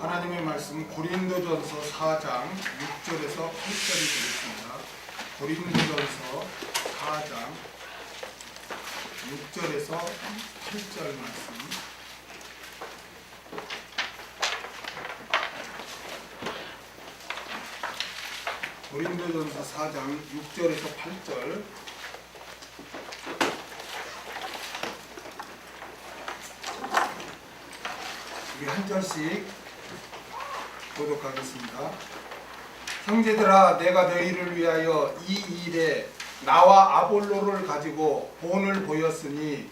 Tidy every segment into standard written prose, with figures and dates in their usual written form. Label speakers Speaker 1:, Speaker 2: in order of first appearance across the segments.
Speaker 1: 하나님의 말씀 고린도전서 4장 6절에서 8절이 되겠습니다. 고린도전서 4장 6절에서 8절 말씀. 고린도전서 4장 6절에서 8절. 우리 한 절씩 교독하겠습니다. 형제들아, 내가 너희를 위하여 이 일에 나와 아볼로를 가지고 본을 보였으니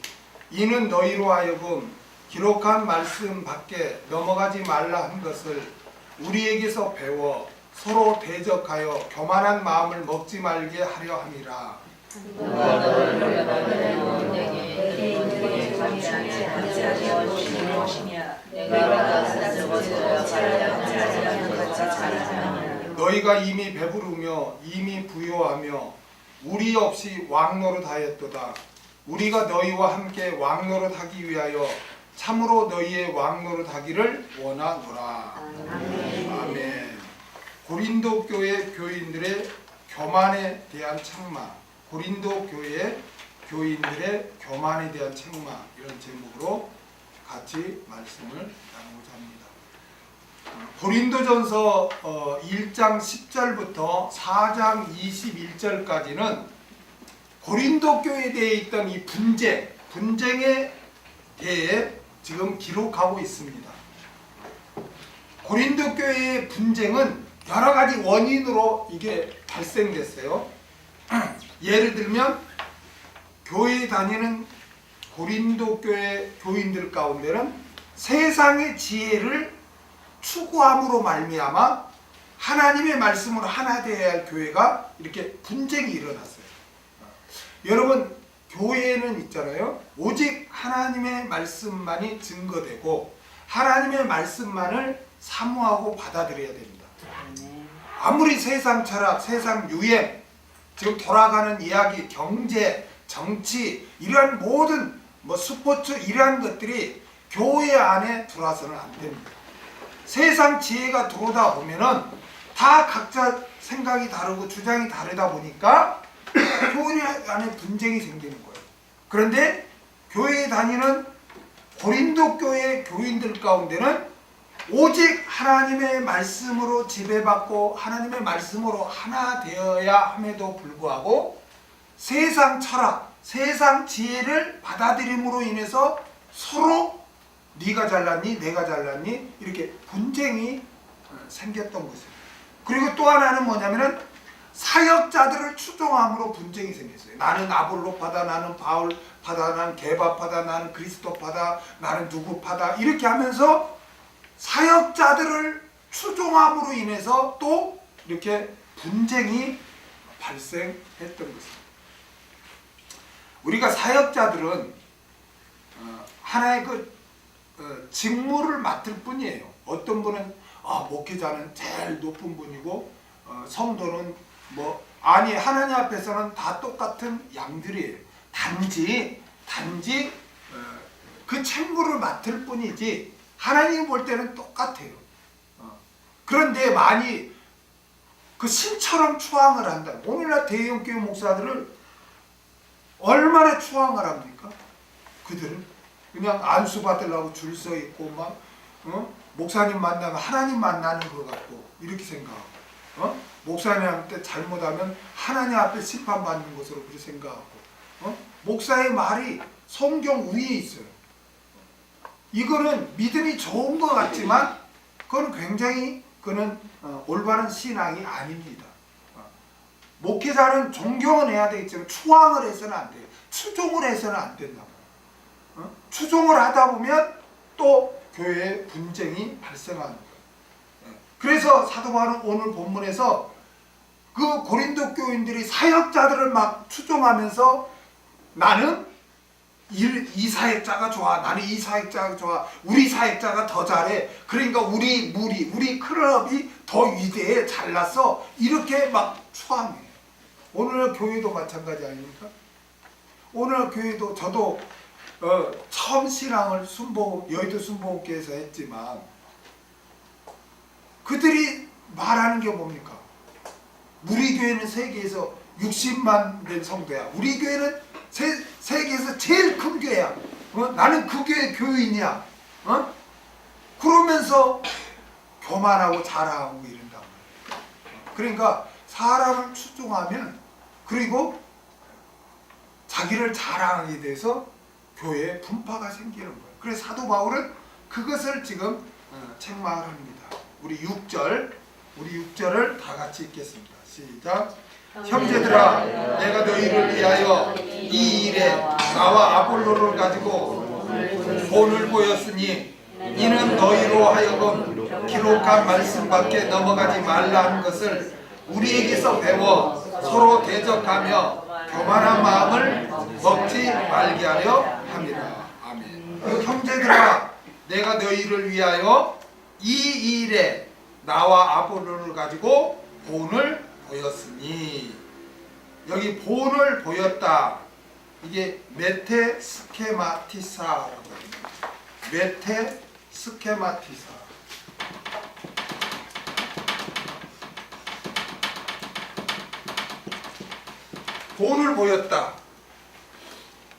Speaker 1: 이는 너희로 하여금 기록한 말씀 밖에 넘어가지 말라 한 것을 우리에게서 배워 서로 대적하여 교만한 마음을 먹지 말게 하려 함이라.
Speaker 2: 누가 너를 위하여 너희에게 너희의 감상에 하지 것이며 내가 쓰러져 잘하지 같이 잘하며
Speaker 1: 너희가 이미 배부르며 이미 부요하며 우리 없이 왕노릇하였도다. 우리가 너희와 함께 왕노릇하기 위하여 참으로 너희의 왕노릇하기를 원하노라. 아멘. 고린도 교회 교인들의 교만에 대한 책망, 고린도 교회 교인들의 교만에 대한 책망, 이런 제목으로 같이 말씀을 나누고자 합니다. 고린도전서 1장 10절부터 4장 21절까지는 고린도 교회에 대해 있던 이 분쟁에 대해 지금 기록하고 있습니다. 고린도 교회의 분쟁은 여러 가지 원인으로 이게 발생됐어요. 예를 들면 교회에 다니는 고린도 교회 교인들 가운데는 세상의 지혜를 추구함으로 말미암아 하나님의 말씀으로 하나 되어야 할 교회가 이렇게 분쟁이 일어났어요. 여러분, 교회는 있잖아요. 오직 하나님의 말씀만이 증거되고 하나님의 말씀만을 사모하고 받아들여야 됩니다. 아무리 세상 철학, 세상 유행, 지금 돌아가는 이야기, 경제, 정치, 이러한 모든 스포츠 이러한 것들이 교회 안에 들어와서는 안 됩니다. 세상 지혜가 들어오다 보면은 다 각자 생각이 다르고 주장이 다르다 보니까 교회 안에 분쟁이 생기는 거예요. 그런데 교회에 다니는 고린도 교회 교인들 가운데는 오직 하나님의 말씀으로 지배받고 하나님의 말씀으로 하나 되어야 함에도 불구하고 세상 철학, 세상 지혜를 받아들임으로 인해서 서로 네가 잘났니 내가 잘났니 이렇게 분쟁이 생겼던 것이에요. 그리고 또 하나는 뭐냐면은 사역자들을 추종함으로 분쟁이 생겼어요. 나는 아볼로파다, 나는 바울파다, 나는 게바파다, 나는 그리스도파다, 나는 누구파다 이렇게 하면서 사역자들을 추종함으로 인해서 또 이렇게 분쟁이 발생했던 것입니다. 우리가 사역자들은 하나의 직무를 맡을 뿐이에요. 어떤 분은 목회자는 제일 높은 분이고 성도는 하나님 앞에서는 다 똑같은 양들이에요. 단지 그 책무를 맡을 뿐이지 하나님 볼 때는 똑같아요. 그런데 많이 그 신처럼 추앙을 한다. 오늘날 대형교회 목사들을 얼마나 추앙을 합니까? 그들은 그냥 안수 받으려고 줄 서 있고 목사님 만나면 하나님 만나는 것 같고 이렇게 생각하고 목사님한테 잘못하면 하나님 앞에 심판받는 것으로 그렇게 생각하고 목사의 말이 성경 위에 있어요. 이거는 믿음이 좋은 것 같지만 그건 굉장히 올바른 신앙이 아닙니다. 목회자는 존경은 해야 되겠지만 추앙을 해서는 안 돼요. 추종을 해서는 안 된다고. 추종을 하다 보면 또 교회에 분쟁이 발생하는 거예요. 그래서 사도 바울은 오늘 본문에서 그 고린도 교인들이 사역자들을 막 추종하면서 나는 이 사역자가 좋아, 나는 이 사역자가 좋아, 우리 사역자가 더 잘해, 그러니까 우리 클럽이 더 위대해, 잘났어, 이렇게 막 추앙해요. 오늘 교회도 마찬가지 아닙니까? 오늘 교회도 저도 처음 신앙을 여의도 순복음교회에서 했지만 그들이 말하는 게 뭡니까? 우리 교회는 세계에서 60만 된 성도야. 우리 교회는 세계에서 제일 큰 교회야. 나는 그 교회 교인이야. 그러면서 교만하고 자랑하고 이런단 말이야. 그러니까 사람을 추종하면, 그리고 자기를 자랑하게 돼서 교회에 분파가 생기는 거예요. 그래서 사도 바울은 그것을 지금 책망을 합니다. 우리 6절을 다 같이 읽겠습니다. 시작. 형제들아, 내가 너희를 위하여 이 일에 나와 아볼로를 가지고 본을 보였으니 이는 너희로 하여금 기록한 말씀밖에 넘어가지 말라는 것을 우리에게서 배워 서로 대적하며 교만한 마음을 먹지 말게 하려 합니다. 아멘. 형제들아, 내가 너희를 위하여 이 일에 나와 아볼로를 가지고 본을 보였으니, 여기 본을 보였다, 이게 메테 스케마티사라고 합니다. 메테 스케마티사. 본을 보였다.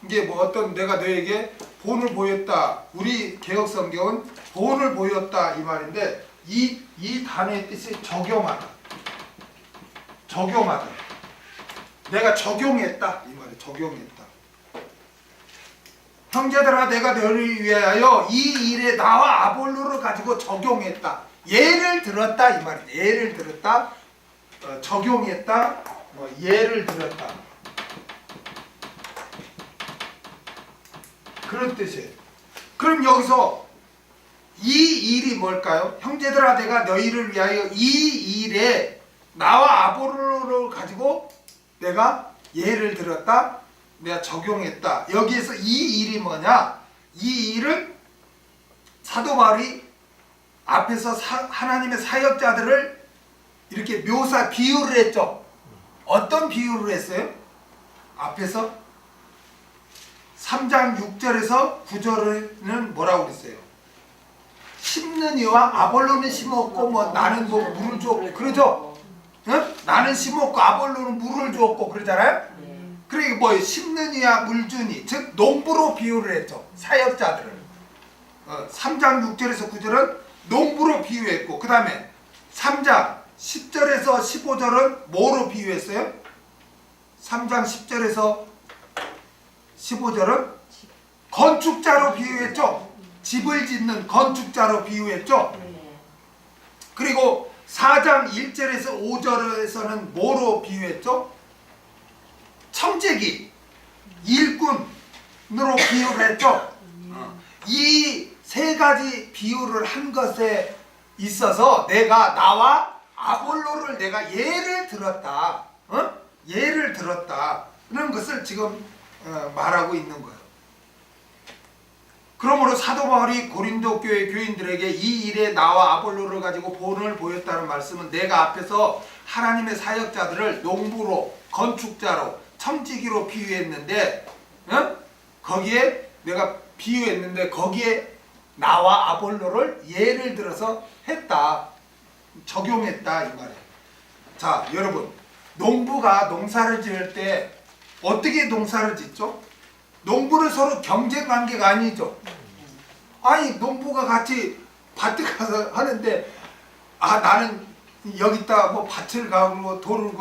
Speaker 1: 이게 뭐 어떤, 내가 너에게 본을 보였다. 우리 개혁 성경은 본을 보였다 이 말인데, 이 단어의 뜻이 적용하다. 적용하다. 내가 적용했다 이 말이에요. 적용했다. 형제들아, 내가 너를 위하여 이 일에 나와 아볼로를 가지고 적용했다. 예를 들었다 이 말이에요. 예를 들었다, 적용했다, 예를 들었다, 그런 뜻이에요. 그럼 여기서 이 일이 뭘까요? 형제들아, 내가 너희를 위하여 이 일에 나와 아볼로를 가지고 내가 예를 들었다, 내가 적용했다. 여기에서 이 일이 뭐냐? 이 일은 사도 바울이 앞에서 하나님의 사역자들을 이렇게 비유를 했죠. 어떤 비유를 했어요? 앞에서 3장 6절에서 9절에는 뭐라고 그랬어요? 심는 이와 아볼로는 심었고 나는 물을 주었고 그러죠? 응? 나는 심었고 아볼로는 물을 주었고 그러잖아요? 그러니까 심는 이와 물 주니, 즉 농부로 비유를 했죠. 사역자들을. 3장 6절에서 9절은 농부로 비유했고, 그 다음에 3장 10절에서 15절은 뭐로 비유했어요? 3장 10절에서 15절은 건축자로 비유했죠. 집을 짓는 건축자로 비유했죠. 그리고 4장 1절에서 5절에서는 뭐로 비유했죠? 청지기, 일꾼으로 비유를 했죠. 이 세 가지 비유를 한 것에 있어서 내가 나와 아볼로를 내가 예를 들었다. 예를 들었다는 것을 지금 말하고 있는 거예요. 그러므로 사도 바울이 고린도 교회 교인들에게 이 일에 나와 아볼로를 가지고 본을 보였다는 말씀은 내가 앞에서 하나님의 사역자들을 농부로, 건축자로, 청지기로 비유했는데, 거기에 내가 비유했는데 거기에 나와 아볼로를 예를 들어서 했다, 적용했다 이 말이에요. 자, 여러분, 농부가 농사를 지을 때 어떻게 농사를 짓죠? 농부는 서로 경쟁 관계가 아니죠. 아니, 농부가 같이 밭에 가서 하는데, 나는 여기다 밭을 가고 돌을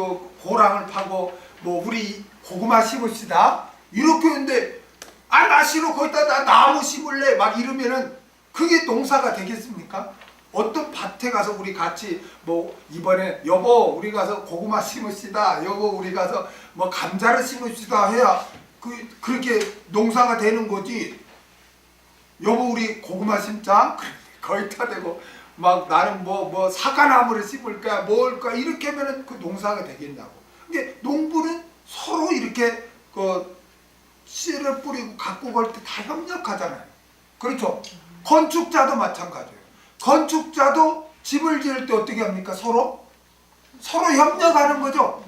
Speaker 1: 고랑을 파고 우리 고구마 심읍시다 이렇게 했는데, 나 싫어, 거기다 나 나무 심을래 막 이러면은 그게 농사가 되겠습니까? 어떤 밭에 가서 우리 같이 이번에 여보 우리 가서 고구마 심읍시다, 여보 우리 가서 감자를 심읍시다 해야 그렇게 농사가 되는 거지. 여보 우리 고구마 심자? 거기다 대고 나는 사과나무를 심을 거야 뭘까 이렇게 하면은 그 농사가 되겠냐고. 근데 농부는 서로 이렇게 씨를 뿌리고 갖고 갈 때 다 협력하잖아요. 그렇죠? 건축자도 마찬가지예요. 건축자도 집을 지을 때 어떻게 합니까? 서로 협력하는 거죠.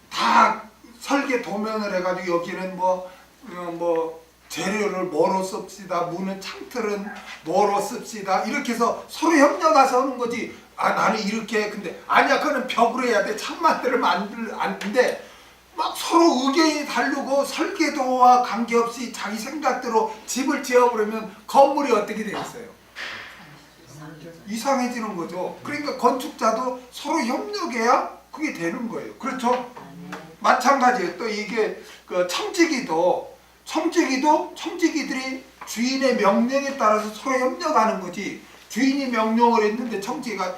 Speaker 1: 다 설계 도면을 해가지고 여기는 재료를 뭐로 씁시다, 무는 창틀은 뭐로 씁시다, 이렇게 해서 서로 협력해서 하는 거지. 나는 이렇게. 근데 아니야, 그거는 벽으로 해야 돼. 창 만들면 안 돼. 막 서로 의견이 다르고 설계도와 관계없이 자기 생각대로 집을 지어버리면 건물이 어떻게 되겠어요? 이상해지는 거죠. 그러니까 건축자도 서로 협력해야 그게 되는 거예요. 그렇죠? 마찬가지예요. 또 이게 그 청지기들이 주인의 명령에 따라서 서로 협력하는 거지. 주인이 명령을 했는데 청지기가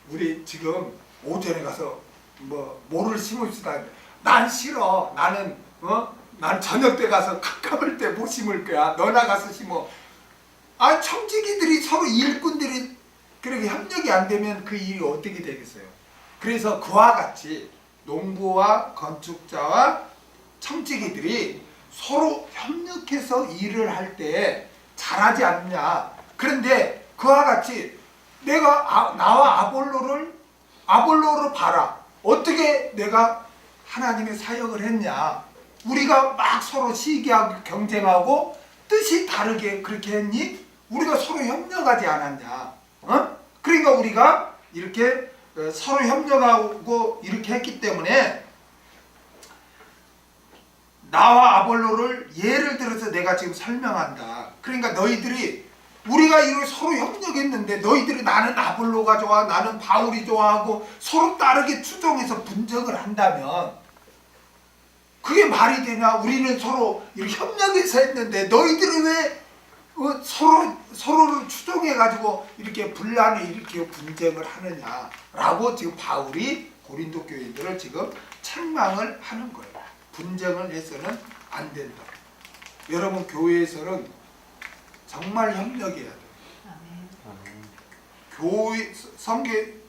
Speaker 1: 우리 지금 오전에 가서 뭐를 심읍시다. 난 싫어. 난 저녁 때 가서 가까울 때 못 심을 거야. 너나 가서 심어. 청지기들이 서로 일꾼들이 그렇게 협력이 안 되면 그 일이 어떻게 되겠어요? 그래서 그와 같이 농부와 건축자와 청지기들이 서로 협력해서 일을 할 때 잘하지 않느냐. 그런데 그와 같이 내가 나와 아볼로를 봐라. 어떻게 내가 하나님의 사역을 했냐. 우리가 막 서로 시기하고 경쟁하고 뜻이 다르게 그렇게 했니? 우리가 서로 협력하지 않았냐. 그러니까 우리가 이렇게 서로 협력하고 이렇게 했기 때문에 나와 아볼로를 예를 들어서 내가 지금 설명한다. 그러니까 우리가 이렇게 서로 협력했는데 너희들이 나는 아볼로가 좋아, 나는 바울이 좋아하고 서로 다르게 추종해서 분쟁을 한다면 그게 말이 되냐? 우리는 서로 이렇게 협력해서 했는데 너희들은 왜 서로를 추종해가지고 이렇게 분란을 일으키고 분쟁을 하느냐라고 지금 바울이 고린도 교인들을 지금 책망을 하는 거예요. 분쟁을 해서는 안 된다. 여러분, 교회에서는 정말 협력해야 돼요. 교회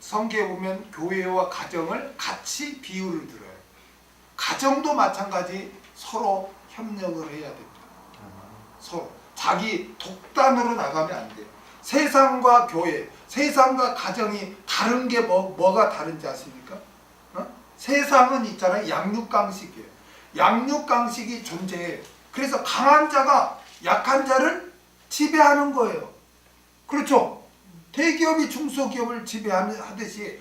Speaker 1: 성경에 보면 교회와 가정을 같이 비유를 들어요. 가정도 마찬가지 서로 협력을 해야 됩니다. 서로 자기 독단으로 나가면 안 돼요. 세상과 교회, 세상과 가정이 다른 게 뭐가 다른지 아십니까? 세상은 있잖아요. 양육강식이에요. 양육강식이 존재해요. 그래서 강한 자가 약한 자를 지배하는 거예요. 그렇죠? 대기업이 중소기업을 지배하듯이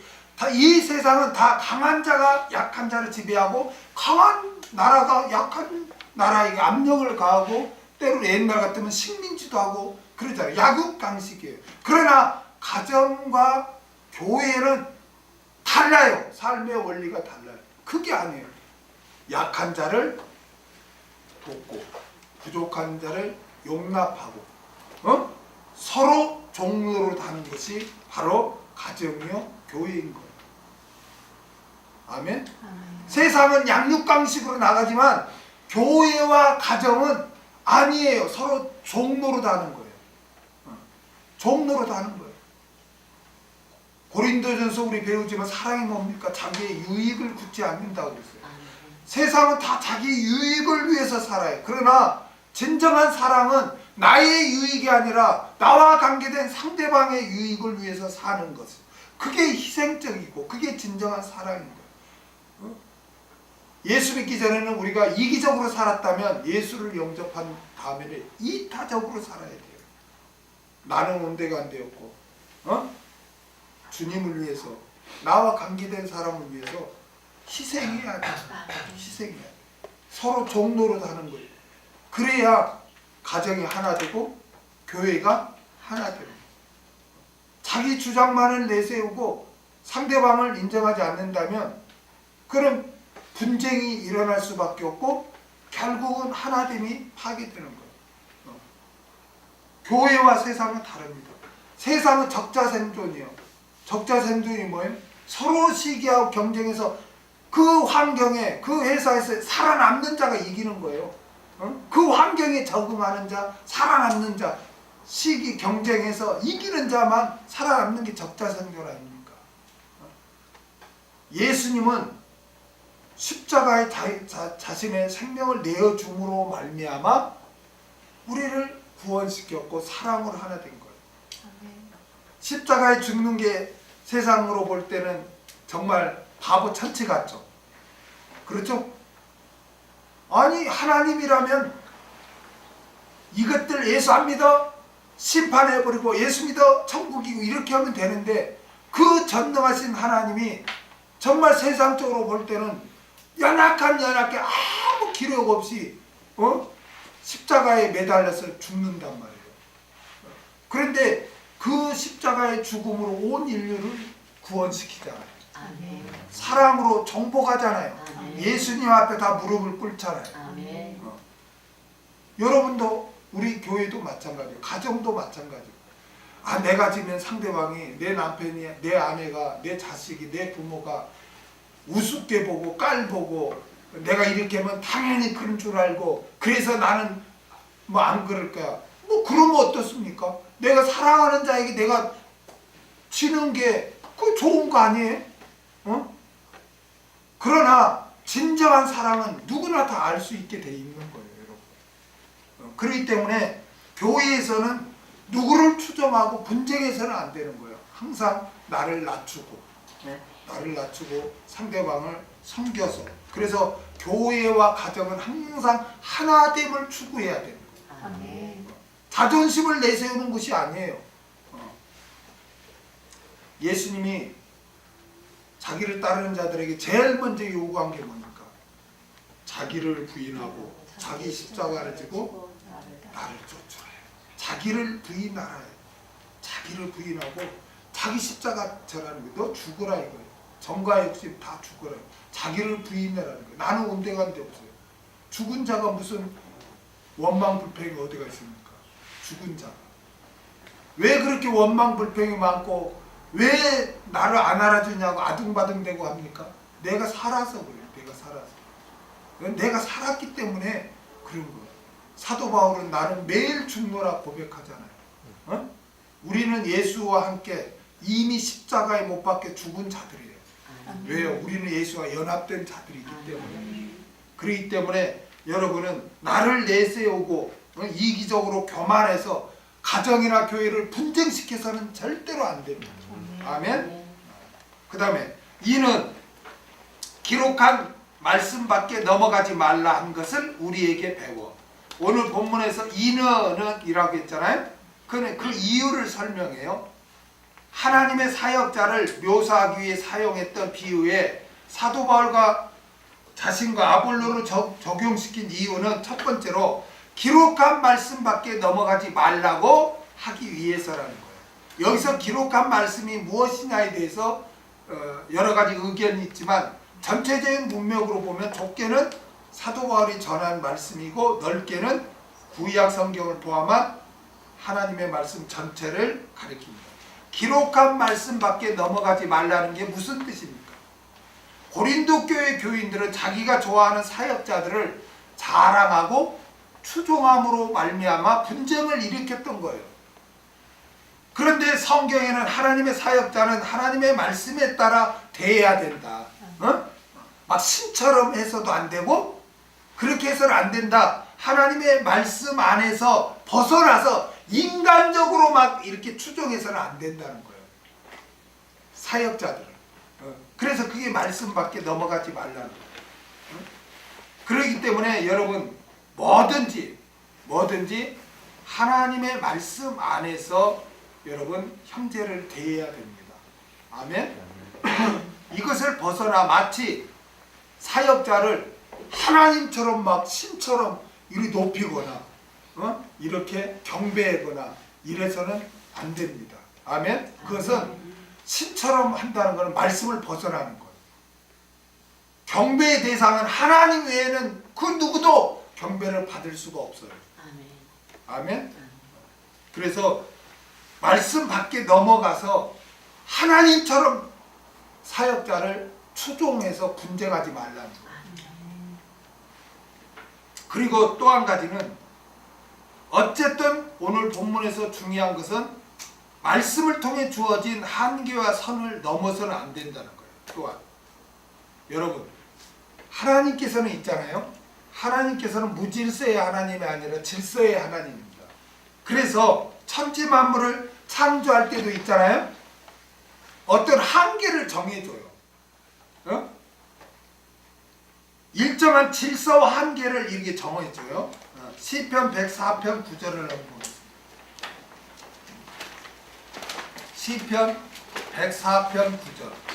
Speaker 1: 이 세상은 다 강한 자가 약한 자를 지배하고 강한 나라가 약한 나라에게 압력을 가하고 때로 옛날 같으면 식민지도 하고 그러잖아요. 양육강식이에요. 그러나 가정과 교회는 달라요. 삶의 원리가 달라요. 그게 아니에요. 약한 자를 돕고 부족한 자를 용납하고 서로 종로로 다는 것이 바로 가정이요 교회인 거예요. 아멘? 세상은 양육강식으로 나가지만 교회와 가정은 아니에요. 서로 종로로 다는 거예요. 종로로 다는 거예요. 고린도전서 우리 배우지만 사랑이 뭡니까? 자기의 유익을 굳지 않는다고 그랬어요. 세상은 다 자기 유익을 위해서 살아요. 그러나 진정한 사랑은 나의 유익이 아니라 나와 관계된 상대방의 유익을 위해서 사는 것. 그게 희생적이고 그게 진정한 사랑인 거예요. 예수 믿기 전에는 우리가 이기적으로 살았다면 예수를 영접한 다음에는 이타적으로 살아야 돼요. 나는 온데가 안 되었고 주님을 위해서 나와 관계된 사람을 위해서 희생해야 돼. 희생해야 돼. 서로 종로로 다는 거예요. 그래야 가정이 하나 되고 교회가 하나 됩니다. 자기 주장만을 내세우고 상대방을 인정하지 않는다면 그런 분쟁이 일어날 수밖에 없고 결국은 하나됨이 파괴되는 거예요. 교회와 세상은 다릅니다. 세상은 적자생존이에요. 적자생존이 뭐예요? 서로 시기하고 경쟁해서 그 환경에 그 회사에서 살아남는 자가 이기는 거예요. 그 환경에 적응하는 자, 살아남는 자, 시기 경쟁해서 이기는 자만 살아남는 게 적자생존 아닙니까? 예수님은 십자가에 자신의 생명을 내어줌으로 말미암아 우리를 구원시켰고 사랑으로 하나 된 거예요. 십자가에 죽는 게 세상으로 볼 때는 정말 바보 천치 같죠. 그렇죠? 아니 하나님이라면 이것들 예수 안 믿어? 심판해버리고 예수 믿어? 천국이고 이렇게 하면 되는데 그 전능하신 하나님이 정말 세상적으로 볼 때는 연약하게 아무 기력 없이 십자가에 매달려서 죽는단 말이에요. 그런데 그 십자가의 죽음으로 온 인류를 구원시키잖아요.
Speaker 2: 아멘.
Speaker 1: 사랑으로 정복하잖아요.
Speaker 2: 아멘.
Speaker 1: 예수님 앞에 다 무릎을 꿇잖아요.
Speaker 2: 아멘.
Speaker 1: 여러분도 우리 교회도 마찬가지예요. 가정도 마찬가지예요. 아, 내가 지면 상대방이 내 남편이, 내 아내가, 내 자식이, 내 부모가 우습게 보고 깔보고 내가 이렇게 하면 당연히 그런 줄 알고 그래서 나는 뭐 안 그럴 거야. 뭐 그러면 어떻습니까? 내가 사랑하는 자에게 내가 지는 게 그 좋은 거 아니에요? 그러나 진정한 사랑은 누구나 다 알 수 있게 돼 있는 거예요, 여러분. 그렇기 때문에 교회에서는 누구를 추종하고 분쟁해서는 안 되는 거예요. 항상 나를 낮추고 상대방을 섬겨서. 그래서 교회와 가정은 항상 하나됨을 추구해야 되는 거예요.
Speaker 2: 아멘.
Speaker 1: 자존심을 내세우는 것이 아니에요. 예수님이 자기를 따르는 자들에게 제일 먼저 요구한 게 뭡니까? 자기를 부인하고 자기 십자가를 지고 나를 쫓으라. 자기를 부인하라. 자기를 부인하고 자기 십자가 저라는 거예요. 너 죽어라 이거예요. 정과 욕심 다 죽어라. 자기를 부인하라는 거예요. 나는 온데간데 없어요. 죽은 자가 무슨 원망불평이 어디가 있습니까? 죽은 자가. 왜 그렇게 원망불평이 많고 왜 나를 안 알아주냐고 아둥바둥대고 합니까? 내가 살아서 그래요. 내가 살아서. 내가 살았기 때문에 그런 거예요. 사도 바울은 나는 매일 죽노라 고백하잖아요. 우리는 예수와 함께 이미 십자가에 못 박혀 죽은 자들이에요. 왜요? 우리는 예수와 연합된 자들이기 때문에. 그렇기 때문에 여러분은 나를 내세우고 이기적으로 교만해서 가정이나 교회를 분쟁시켜서는 절대로 안 됩니다. 아멘. 그 다음에 이는 기록한 말씀밖에 넘어가지 말라 한 것을 우리에게 배워. 오늘 본문에서 이는 이라고 했잖아요. 그 이유를 설명해요. 하나님의 사역자를 묘사하기 위해 사용했던 비유에 사도 바울과 자신과 아볼로를 적용시킨 이유는 첫 번째로 기록한 말씀밖에 넘어가지 말라고 하기 위해서라는 거예요. 여기서 기록한 말씀이 무엇이냐에 대해서 여러 가지 의견이 있지만 전체적인 문맥으로 보면 좁게는 사도 바울이 전한 말씀이고 넓게는 구약 성경을 포함한 하나님의 말씀 전체를 가리킵니다. 기록한 말씀밖에 넘어가지 말라는 게 무슨 뜻입니까? 고린도 교회 교인들은 자기가 좋아하는 사역자들을 자랑하고 추종함으로 말미암아 분쟁을 일으켰던 거예요. 그런데 성경에는 하나님의 사역자는 하나님의 말씀에 따라 대해야 된다. 막 신처럼 해서도 안 되고 그렇게 해서는 안 된다. 하나님의 말씀 안에서 벗어나서 인간적으로 막 이렇게 추종해서는 안 된다는 거예요. 사역자들은. 그래서 그게 말씀밖에 넘어가지 말라는 거예요. 그렇기 때문에 여러분 뭐든지 하나님의 말씀 안에서 여러분 형제를 대해야 됩니다. 아멘. 이것을 벗어나 마치 사역자를 하나님처럼 막 신처럼 이리 높이거나 이렇게 경배하거나 이래서는 안 됩니다. 아멘. 그것은 신처럼 한다는 것은 말씀을 벗어나는 거예요. 경배의 대상은 하나님 외에는 그 누구도 경배를 받을 수가 없어요. 아멘. 그래서 말씀 밖에 넘어가서 하나님처럼 사역자를 추종해서 분쟁하지 말라는 거예요. 그리고 또 한 가지는 어쨌든 오늘 본문에서 중요한 것은 말씀을 통해 주어진 한계와 선을 넘어서는 안 된다는 거예요. 또한 여러분 하나님께서는 있잖아요. 하나님께서는 무질서의 하나님이 아니라 질서의 하나님입니다. 그래서 천지 만물을 창조할 때도 있잖아요. 어떤 한계를 정해줘요. 일정한 질서와 한계를 이렇게 정해줘요. 시편 104편 9절을 한번 보겠습니다. 시편 104편 9절.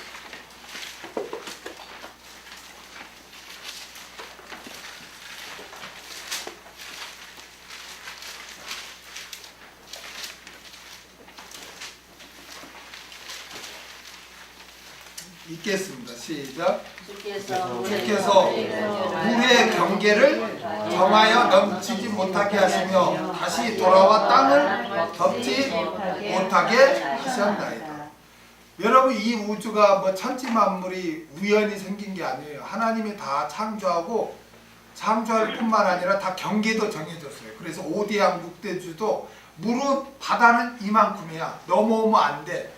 Speaker 1: 읽겠습니다. 시작.
Speaker 2: 주께서
Speaker 1: 물의 경계를 정하여 넘치지 못하게 하시며 다시 돌아와 땅을 덮지 못하게 하셨나이다. 여러분, 이 우주가 뭐 천지 만물이 우연히 생긴 게 아니에요. 하나님이 다 창조하고 창조할 뿐만 아니라 다 경계도 정해졌어요. 그래서 5대양 6대주도 물은 바다는 이만큼이야. 넘어오면 안 돼.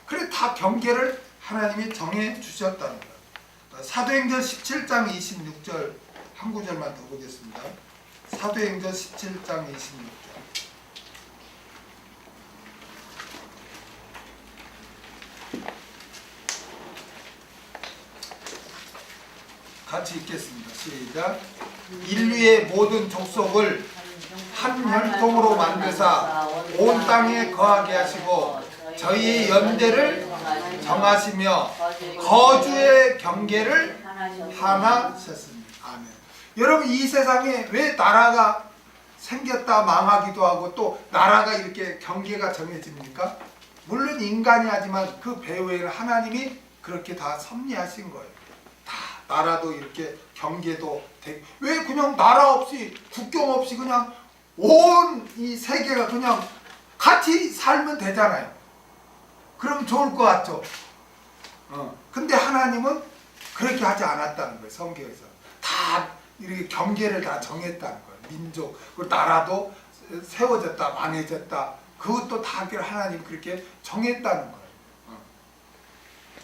Speaker 1: 그래 다 경계를 하나님이 정해 주셨다는 거예요. 사도행전 17장 26절 한 구절만 더 보겠습니다. 사도행전 17장 26절. 같이 읽겠습니다. 시작. 인류의 모든 족속을 한 혈통으로 만드사 온 땅에 거하게 하시고 저희의 연대를 정하시며 거주의 경계를 하나 하셨습니다. 아멘. 여러분, 이 세상에 왜 나라가 생겼다 망하기도 하고 또 나라가 이렇게 경계가 정해집니까? 물론 인간이 하지만 그 배후에는 하나님이 그렇게 다 섭리하신 거예요. 다 나라도 이렇게 경계도 되게. 왜 그냥 나라 없이 국경 없이 그냥 온 이 세계가 그냥 같이 살면 되잖아요. 그럼 좋을 것 같죠? 근데 하나님은 그렇게 하지 않았다는 거예요. 성경에서 다 이렇게 경계를 다 정했다는 거예요. 민족, 그 나라도 세워졌다 망해졌다, 그것도 다 하나님 그렇게 정했다는 거예요.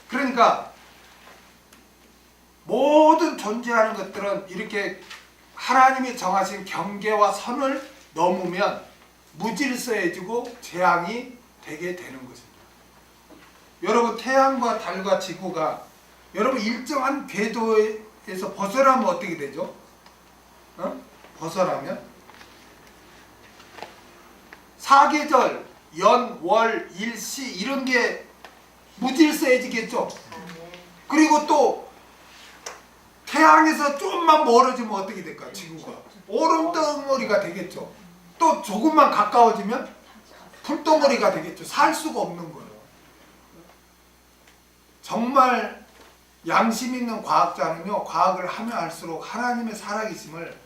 Speaker 1: 그러니까 모든 존재하는 것들은 이렇게 하나님이 정하신 경계와 선을 넘으면 무질서해지고 재앙이 되게 되는 것입니다. 여러분, 태양과 달과 지구가 여러분 일정한 궤도에서 벗어나면 어떻게 되죠? 벗어나면 사계절, 연, 월, 일, 시 이런 게 무질서해지겠죠? 그리고 또 태양에서 좀만 멀어지면 어떻게 될까요? 지구가 얼음덩어리가 되겠죠? 또 조금만 가까워지면 불덩어리가 되겠죠? 살 수가 없는 거예요. 정말 양심 있는 과학자는요, 과학을 하면 할수록 하나님의 살아계심을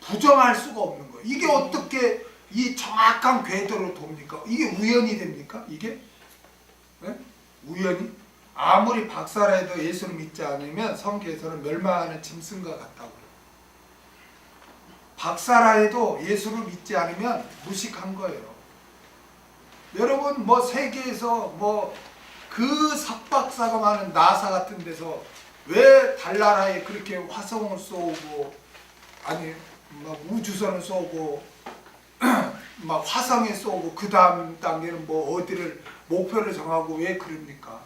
Speaker 1: 부정할 수가 없는 거예요. 이게 어떻게 이 정확한 궤도를 돕니까? 이게 우연이 됩니까? 이게? 네? 우연히? 아무리 박사라 해도 예수를 믿지 않으면 성경에서는 멸망하는 짐승과 같다고 그래요. 박사라 해도 예수를 믿지 않으면 무식한 거예요. 여러분, 뭐 세계에서 뭐 그 석박사가 많은 나사 같은 데서 왜 달나라에 그렇게 화성을 쏘고, 아니 막 우주선을 쏘고 막 화성에 쏘고 그 다음 단계는 뭐 어디를 목표를 정하고 왜 그럽니까?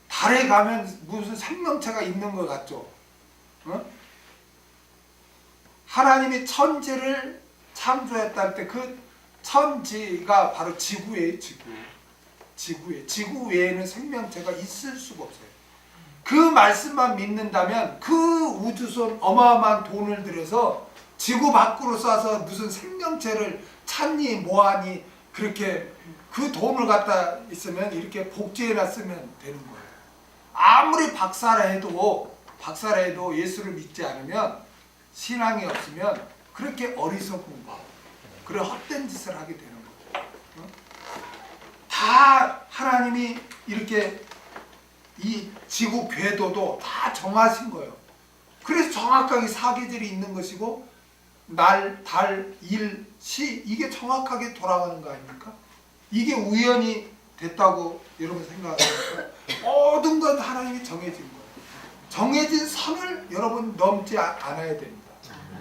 Speaker 1: 달에 가면 무슨 생명체가 있는 것 같죠? 하나님이 천지를 창조했다 할 때 그 천지가 바로 지구예요. 지구 외에는 생명체가 있을 수가 없어요. 그 말씀만 믿는다면 그 우주선 어마어마한 돈을 들여서 지구 밖으로 쏴서 무슨 생명체를 찾니 뭐하니, 그렇게 그 돈을 갖다 있으면 이렇게 복제해놨으면 되는 거예요. 아무리 박사라 해도 예수를 믿지 않으면, 신앙이 없으면 그렇게 어리석은 거, 그래 헛된 짓을 하게 되는 거예요. 다 하나님이 이렇게 이 지구 궤도도 다 정하신 거예요. 그래서 정확하게 사계절이 있는 것이고 날, 달, 일, 시 이게 정확하게 돌아가는 거 아닙니까? 이게 우연이 됐다고 여러분 생각하세요? 모든 건 하나님이 정해진 거예요. 정해진 선을 여러분 넘지 않아야 됩니다.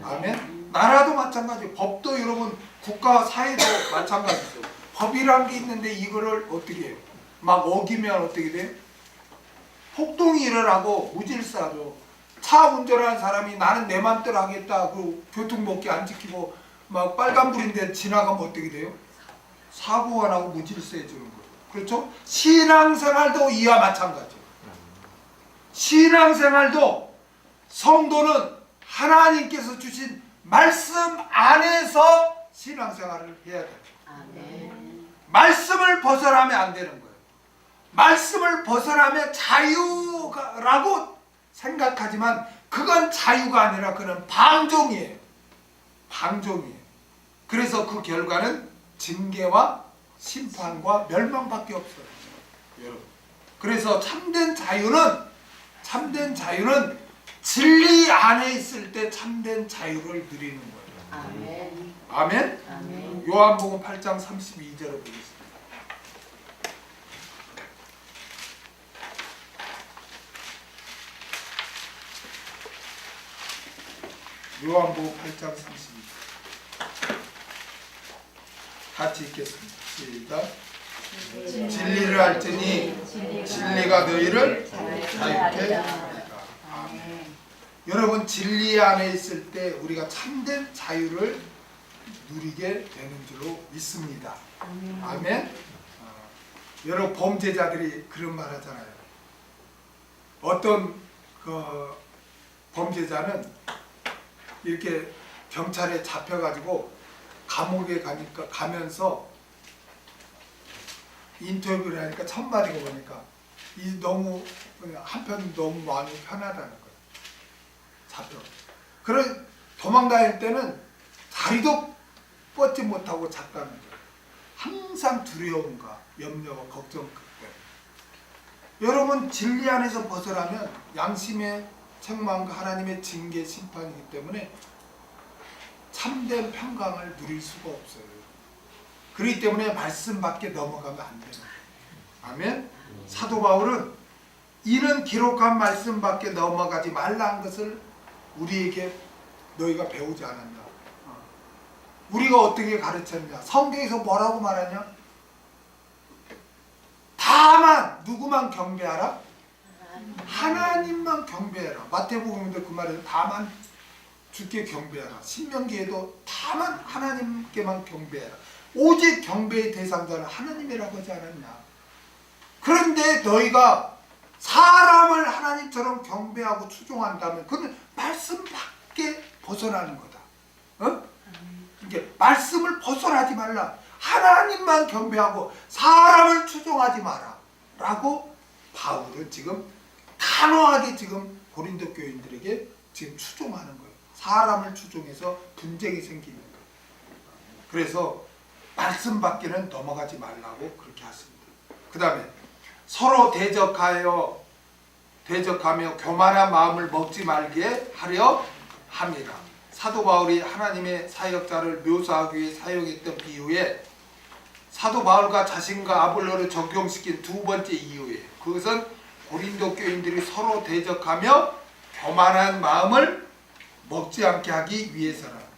Speaker 1: 아멘. 나라도 마찬가지예요. 법도 여러분 국가와 사회도 마찬가지죠. 법이란 게 있는데 이거를 어떻게 해요? 막 어기면 어떻게 돼요? 폭동이 일어나고 무질서하죠. 차 운전하는 사람이 나는 내 맘대로 하겠다 그 교통법규 안 지키고 막 빨간불인데 지나가면 어떻게 돼요? 사고가 나고 무질서해지는 거예요. 그렇죠? 신앙생활도 이와 마찬가지예요. 신앙생활도 성도는 하나님께서 주신 말씀 안에서 신앙생활을 해야 돼요.
Speaker 2: 아멘.
Speaker 1: 말씀을 벗어나면 안 되는 거예요. 말씀을 벗어나면 자유라고 생각하지만 그건 자유가 아니라 그는 방종이에요. 방종이에요. 그래서 그 결과는 징계와 심판과 멸망밖에 없어요. 여러분. 그래서 참된 자유는 진리 안에 있을 때 참된 자유를 누리는 거예요.
Speaker 2: 아멘.
Speaker 1: 아멘?
Speaker 2: 아멘.
Speaker 1: 요한복음 8장 32절을 보겠습니다. 요한복음 8장 32절 같이 읽겠습니다. 시작. 진리를 알지니 진리가 너희를 자유케 하리라. 아멘. 여러분 진리 안에 있을 때 우리가 참된 자유를 누리게 되는 줄로 믿습니다. 아멘. 여러 범죄자들이 그런 말 하잖아요. 어떤 그 범죄자는 이렇게 경찰에 잡혀가지고 감옥에 가면서 인터뷰를 하니까 첫 마디가 보니까 이 너무 한편 너무 마음이 편하다는 거예요. 잡혀. 그런 도망다닐 때는 다리도 뻗지 못하고 잤다는 거예요. 항상 두려움과 염려와 걱정 그때. 여러분 진리 안에서 벗어나면 양심의 책망과 하나님의 징계 심판이기 때문에 참된 평강을 누릴 수가 없어요. 그렇기 때문에 말씀 밖에 넘어가면 안 돼요. 아멘. 사도 바울은 이는 기록한 말씀 밖에 넘어가지 말라는 것을 우리에게 너희가 배우지 않았냐. 우리가 어떻게 가르쳤냐. 성경에서 뭐라고 말하냐. 다만 누구만 경배하라? 하나님만 경배해라. 마태복음에도 그 말에서 다만 주께 경배하라. 신명기에도 다만 하나님께만 경배해라. 오직 경배의 대상자는 하나님이라고 하지 않았냐. 그런데 너희가 사람을 하나님처럼 경배하고 추종한다면 그건 말씀 밖에 벗어나는 거다. 어? 이게 말씀을 벗어나지 말라. 하나님만 경배하고 사람을 추종하지 마라. 라고 바울은 지금 단호하게 지금 고린도 교인들에게 지금 추종하는 거예요. 사람을 추종해서 분쟁이 생기니까. 그래서 말씀 밖에는 넘어가지 말라고 그렇게 하십니다. 그 다음에 서로 대적하며 교만한 마음을 먹지 말게 하려 함이라. 사도 바울이 하나님의 사역자를 묘사하기 위해 사용했던 비유에 사도 바울과 자신과 아볼로를 적용시킨 두 번째 이유예요. 그것은 고린도 교인들이 서로 대적하며 교만한 마음을 먹지 않게 하기 위해서라는 거예요.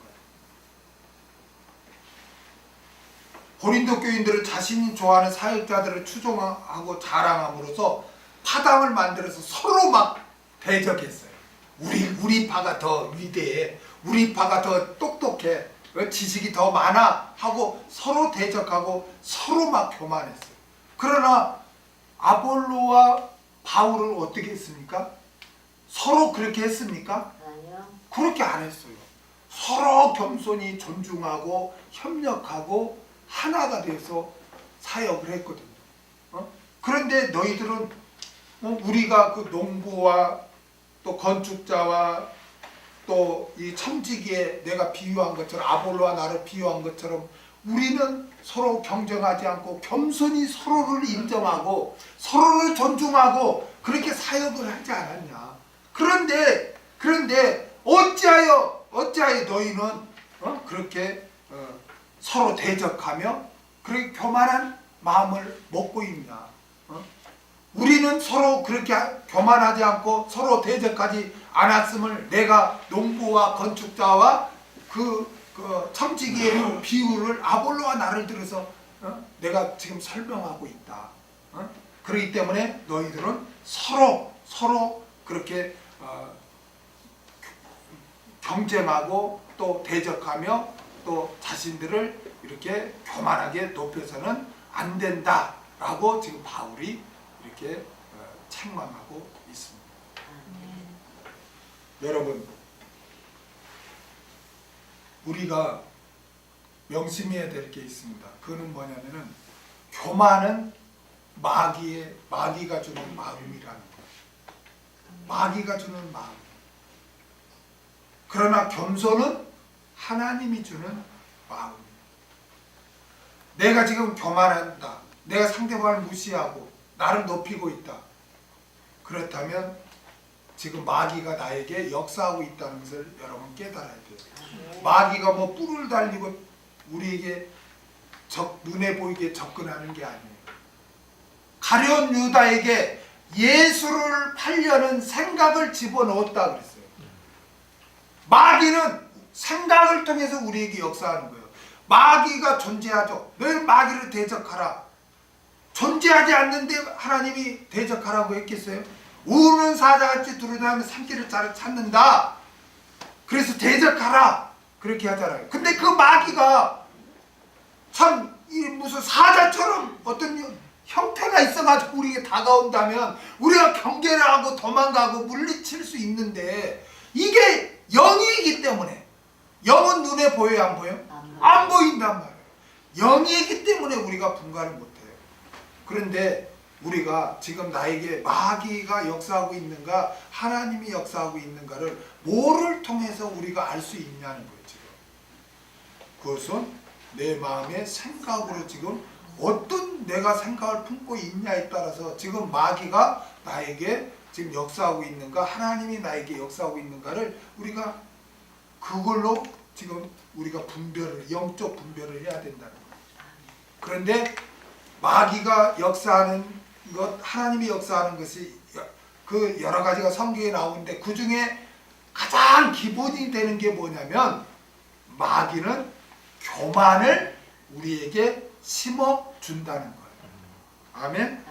Speaker 1: 고린도 교인들은 자신이 좋아하는 사역자들을 추종하고 자랑함으로써 파당을 만들어서 서로 막 대적했어요. 우리 파가 더 위대해, 우리 파가 더 똑똑해, 지식이 더 많아 하고 서로 대적하고 서로 막 교만했어요. 그러나 아볼로와 바울은 어떻게 했습니까? 서로 그렇게 했습니까?
Speaker 2: 아니요.
Speaker 1: 그렇게 안 했어요. 서로 겸손히 존중하고 협력하고 하나가 돼서 사역을 했거든요. 그런데 너희들은 우리가 그 농부와 또 건축자와 또 이 청지기에 내가 비유한 것처럼 아볼로와 나를 비유한 것처럼 우리는 서로 경쟁하지 않고 겸손히 서로를 인정하고 서로를 존중하고 그렇게 사역을 하지 않았냐. 그런데 어찌하여 너희는 그렇게 서로 대적하며 그렇게 교만한 마음을 먹고 있냐. 우리는 서로 그렇게 교만하지 않고 서로 대적하지 않았음을 내가 농부와 건축자와 그 청지기의 비유를 아볼로와 나를 들어서 내가 지금 설명하고 있다. 그렇기 때문에 너희들은 서로 그렇게 경쟁하고 또 대적하며 또 자신들을 이렇게 교만하게 높여서는 안 된다라고 지금 바울이 이렇게 책망하고 있습니다. 여러분, 우리가 명심해야 될 게 있습니다. 그거는 뭐냐면은 교만은 마귀가 주는 마음이라는 거예요. 마귀가 주는 마음. 그러나 겸손은 하나님이 주는 마음입니다. 내가 지금 교만한다. 내가 상대방을 무시하고 나를 높이고 있다. 그렇다면 지금 마귀가 나에게 역사하고 있다는 것을 여러분 깨달아야 돼요. 마귀가 뭐 뿔을 달리고 우리에게 눈에 보이게 접근하는 게 아니에요. 가룟 유다에게 예수를 팔려는 생각을 집어넣었다 그랬어요. 마귀는 생각을 통해서 우리에게 역사하는 거예요. 마귀가 존재하죠. 너희는 마귀를 대적하라. 존재하지 않는데 하나님이 대적하라고 했겠어요? 우는 사자같이 두루다니며 산길을 찾는다. 그래서 대적하라. 그렇게 하잖아요. 근데 그 마귀가 참 무슨 사자처럼 어떤 형태가 있어가지고 우리에게 다가온다면 우리가 경계를 하고 도망가고 물리칠 수 있는데 이게 영이기 때문에, 영은 눈에 보여요, 안 보여요? 안 보인단 말이에요. 영이기 때문에 우리가 분간을 못해요. 그런데 우리가 지금 나에게 마귀가 역사하고 있는가 하나님이 역사하고 있는가를 뭐를 통해서 우리가 알 수 있냐는 거예요. 지금 그것은 내 마음의 생각으로 지금 어떤 내가 생각을 품고 있냐에 따라서 지금 마귀가 나에게 지금 역사하고 있는가 하나님이 나에게 역사하고 있는가를 우리가 그걸로 지금 우리가 영적 분별을 해야 된다는 거예요. 그런데 마귀가 역사하는 것, 하나님이 역사하는 것이 그 여러 가지가 성경에 나오는데 그 중에 가장 기본이 되는 게 뭐냐면 마귀는 교만을 우리에게 심어준다는 거예요. 아멘?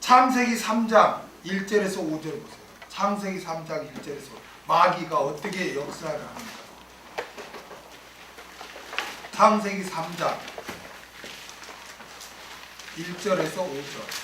Speaker 1: 창세기 3장 1절에서 5절 보세요. 창세기 3장 1절에서 마귀가 어떻게 역사를 하는가. 창세기 3장 1절에서 5절.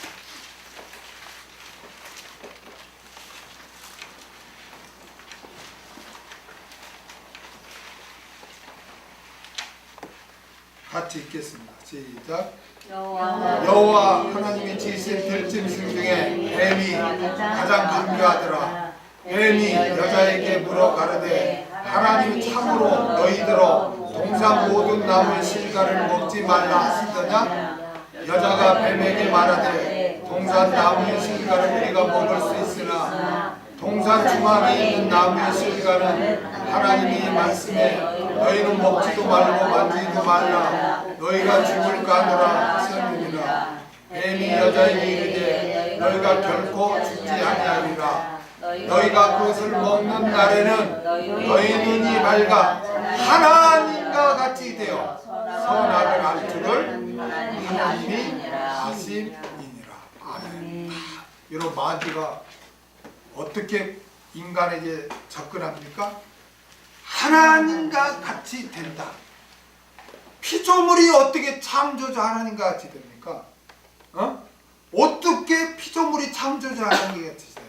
Speaker 1: 같이 읽겠습니다. 시작. 여호와 하나님이 지으신 들짐승 중에 뱀이 가장 존귀하더라. 뱀이 여자에게 물어 가르되 하나님이 참으로 너희들어 동산 모든 나무의 실과를 먹지 말라 하시더냐? 여자가 뱀에게 말하되 동산 나무의 실과를 우리가 먹을 수 있으나 동산 중앙에 있는 나무의 실과는 하나님이 말씀에 너희는 먹지도 말고 만지지도 말라 너희가 죽을까 하노라 하셨느니라. 뱀이 여자에게 이르되 너희가 결코 죽지 아니하리라. 너희가 그것을 먹는 날에는 너희 눈이 밝아 하나님과 같이 되어 선악을 알 줄을 하나님이 아심이니라. 아멘. 여러분, 마귀가 어떻게 인간에게 접근합니까? 하나님과 같이 된다. 피조물이 어떻게 창조주 하나님과 같이 됩니까? 어떻게 피조물이 창조주 하나님과 같이 돼요?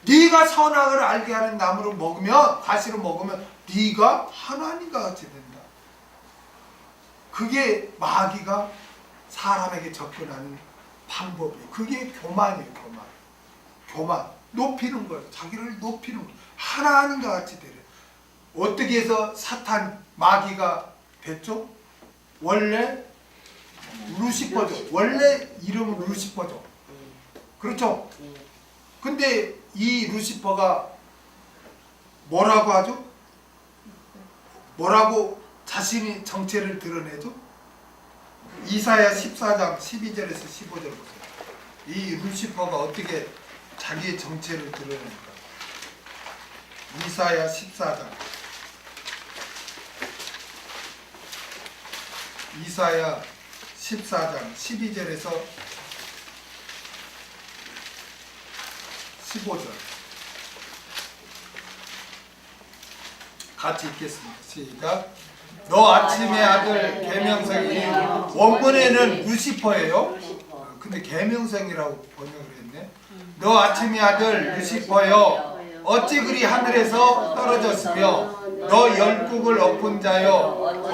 Speaker 1: 네가 선악을 알게 하는 나무를 먹으면, 과실을 먹으면 네가 하나님과 같이 된다. 그게 마귀가 사람에게 접근하는 방법이에요. 그게 교만이에요. 교만. 높이는 거예요. 자기를 높이는 거예요. 하나님과 같이 되려. 어떻게 해서 마귀가 됐죠? 원래 루시퍼죠. 원래 이름은 루시퍼죠. 그렇죠? 근데 이 루시퍼가 뭐라고 하죠? 뭐라고 자신이 정체를 드러내죠? 이사야 14장 12절에서 15절 보세요. 이 루시퍼가 어떻게 자기의 정체를 드러냅니까? 이사야 14장 이사야 14장 12절에서 15절 같이 읽겠습니다. 시작. 너 아침의 아들 계명성이 원문에는 루시퍼예요. 근데 계명성이라고 번역을 했네. 너 아침의 아들 루시퍼여 어찌 그리 하늘에서 떨어졌으며 너 열국을 엎은 자여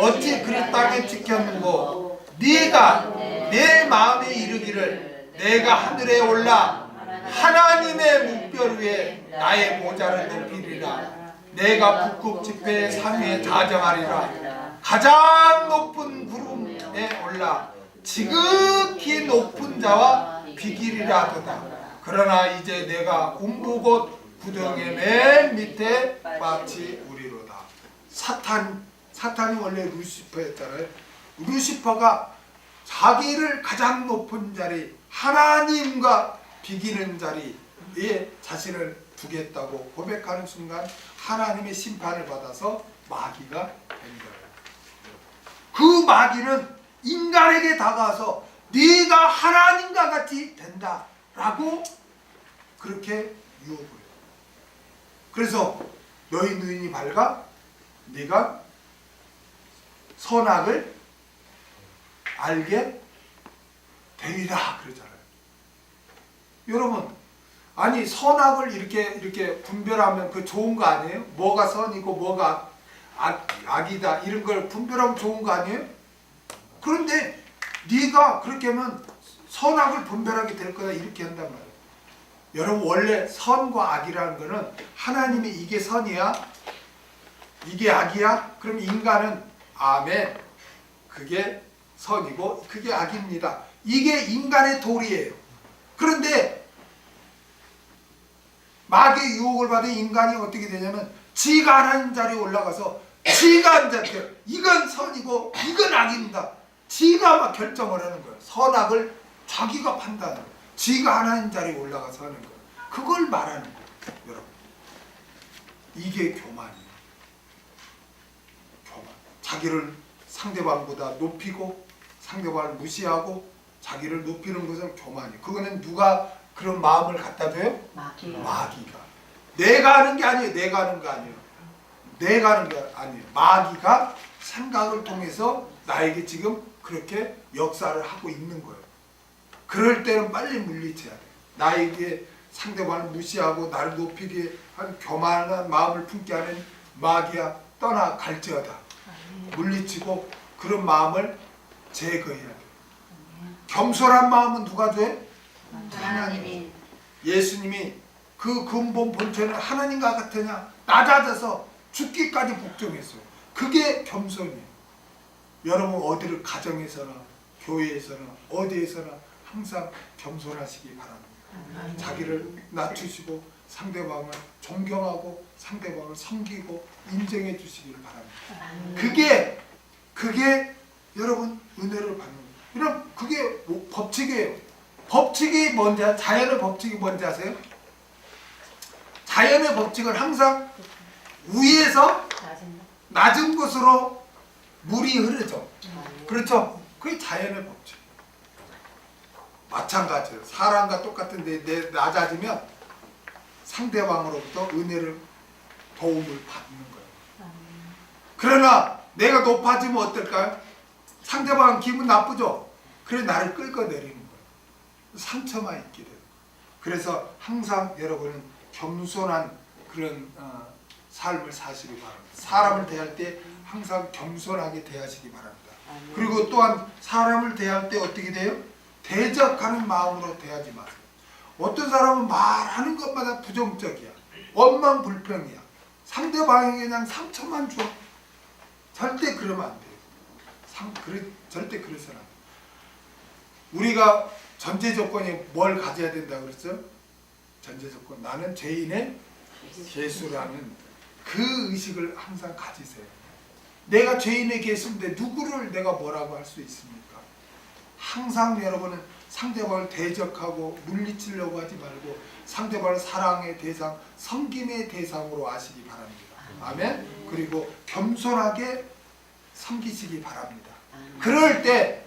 Speaker 1: 어찌 그리 땅에 찍혔는고 네가 내 마음에 이르기를 내가 하늘에 올라 하나님의 묵별 위에 나의 보좌를 높이리라. 내가 북극 지폐의 산 위에 자정하리라. 가장 높은 구름에 올라 지극히 높은 자와 비기리라 하도다. 그러나 이제 내가 군부 곧 구덩이의 맨 밑에 마치 우리로다. 사탄이 원래 루시퍼였잖아요. 루시퍼가 자기를 가장 높은 자리, 하나님과 비기는 자리에 자신을 두겠다고 고백하는 순간 하나님의 심판을 받아서 마귀가 된 거예요. 그 마귀는 인간에게 다가와서 네가 하나님과 같이 된다라고 그렇게 유혹을 해요. 그래서 너희 눈이 밝아 네가 선악을 알게 되리라 그러잖아요. 여러분, 아니 선악을 이렇게 분별하면 그 좋은 거 아니에요? 뭐가 선이고 뭐가 악이다 이런 걸 분별하면 좋은 거 아니에요? 그런데 네가 그렇게 하면 선악을 분별하게 될 거다 이렇게 한단 말이에요. 여러분, 원래 선과 악이라는 거는 하나님이 이게 선이야? 이게 악이야? 그럼 인간은 아멘, 그게 선이고 그게 악입니다. 이게 인간의 도리예요. 그런데 마귀의 유혹을 받은 인간이 어떻게 되냐면 지가 하나님 자리에 올라가서 지가 앉았대요. 이건 선이고 이건 악입니다. 지가 막 결정을 하는 거예요. 선악을 자기가 판단하는 거예요. 지가 하나님 자리에 올라가서 하는 거예요. 그걸 말하는 거예요. 여러분, 이게 교만이에요. 교만. 자기를 상대방보다 높이고 상대방을 무시하고 자기를 높이는 것은 교만이에요. 그거는 누가 그런 마음을 갖다 줘요? 마귀가. 내가 하는 게 아니에요. 내가 하는 거 아니에요. 내가 하는 게 아니에요. 마귀가 생각을 통해서 나에게 지금 그렇게 역사를 하고 있는 거예요. 그럴 때는 빨리 물리쳐야 돼요. 나에게 상대방을 무시하고 나를 높이게 한 교만한 마음을 품게 하는 마귀야 떠나 갈지어다. 물리치고 그런 마음을 제거해야 돼요. 겸손한 마음은 누가 줘요? 하나님이. 예수님이 그 근본 본체는 하나님과 같으냐? 낮아져서 죽기까지 복종했어요. 그게 겸손이에요. 여러분, 어디를 가정에서나 교회에서나 어디에서나 항상 겸손하시기 바랍니다. 자기를 낮추시고 상대방을 존경하고 상대방을 섬기고 인정해 주시기를 바랍니다. 그게 여러분 은혜를 받는 거예요. 여러분, 그게 법칙이에요. 법칙이 뭔지, 자연의 법칙이 뭔지 아세요? 자연의 법칙은 항상 위에서 낮은 곳으로 물이 흐르죠. 그렇죠? 그게 자연의 법칙. 마찬가지예요. 사람과 똑같은데 내 낮아지면 상대방으로부터 은혜를, 도움을 받는 거예요. 그러나 내가 높아지면 어떨까요? 상대방 기분 나쁘죠? 그래 나를 끌어내리는 거예요. 상처만 있게 돼요. 그래서 항상 여러분은 겸손한 그런 삶을 사시기 바랍니다. 사람을 대할 때 항상 겸손하게 대하시기 바랍니다. 그리고 또한 사람을 대할 때 어떻게 돼요? 대적하는 마음으로 대하지 마세요. 어떤 사람은 말하는 것마다 부정적이야. 원망불평이야. 상대방에게 그냥 상처만 줘. 절대 그러면 안 돼요. 절대 그래서는 안 돼요. 우리가 전제 조건이 뭘 가져야 된다 그랬죠? 전제 조건. 나는 죄인의 개수라는 그 의식을 항상 가지세요. 내가 죄인의 개수인데 누구를 내가 뭐라고 할 수 있습니까? 항상 여러분은 상대방을 대적하고 물리치려고 하지 말고 상대방을 사랑의 대상, 섬김의 대상으로 아시기 바랍니다. 아멘. 그리고 겸손하게 섬기시기 바랍니다. 그럴 때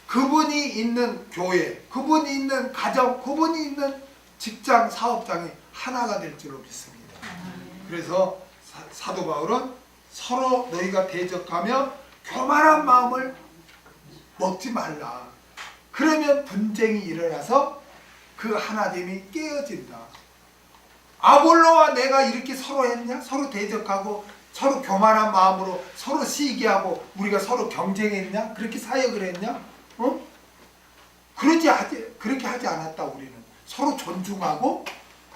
Speaker 1: 그분이 있는 교회, 그분이 있는 가정, 그분이 있는 직장, 사업장이 하나가 될 줄로 믿습니다. 그래서 사도 바울은 서로 너희가 대적하며 교만한 마음을 먹지 말라. 그러면 분쟁이 일어나서 그 하나됨이 깨어진다. 아볼로와 내가 이렇게 서로 했냐? 서로 대적하고 서로 교만한 마음으로 서로 시기하고 우리가 서로 경쟁했냐? 그렇게 사역을 했냐? 그렇게 하지 않았다. 우리는 서로 존중하고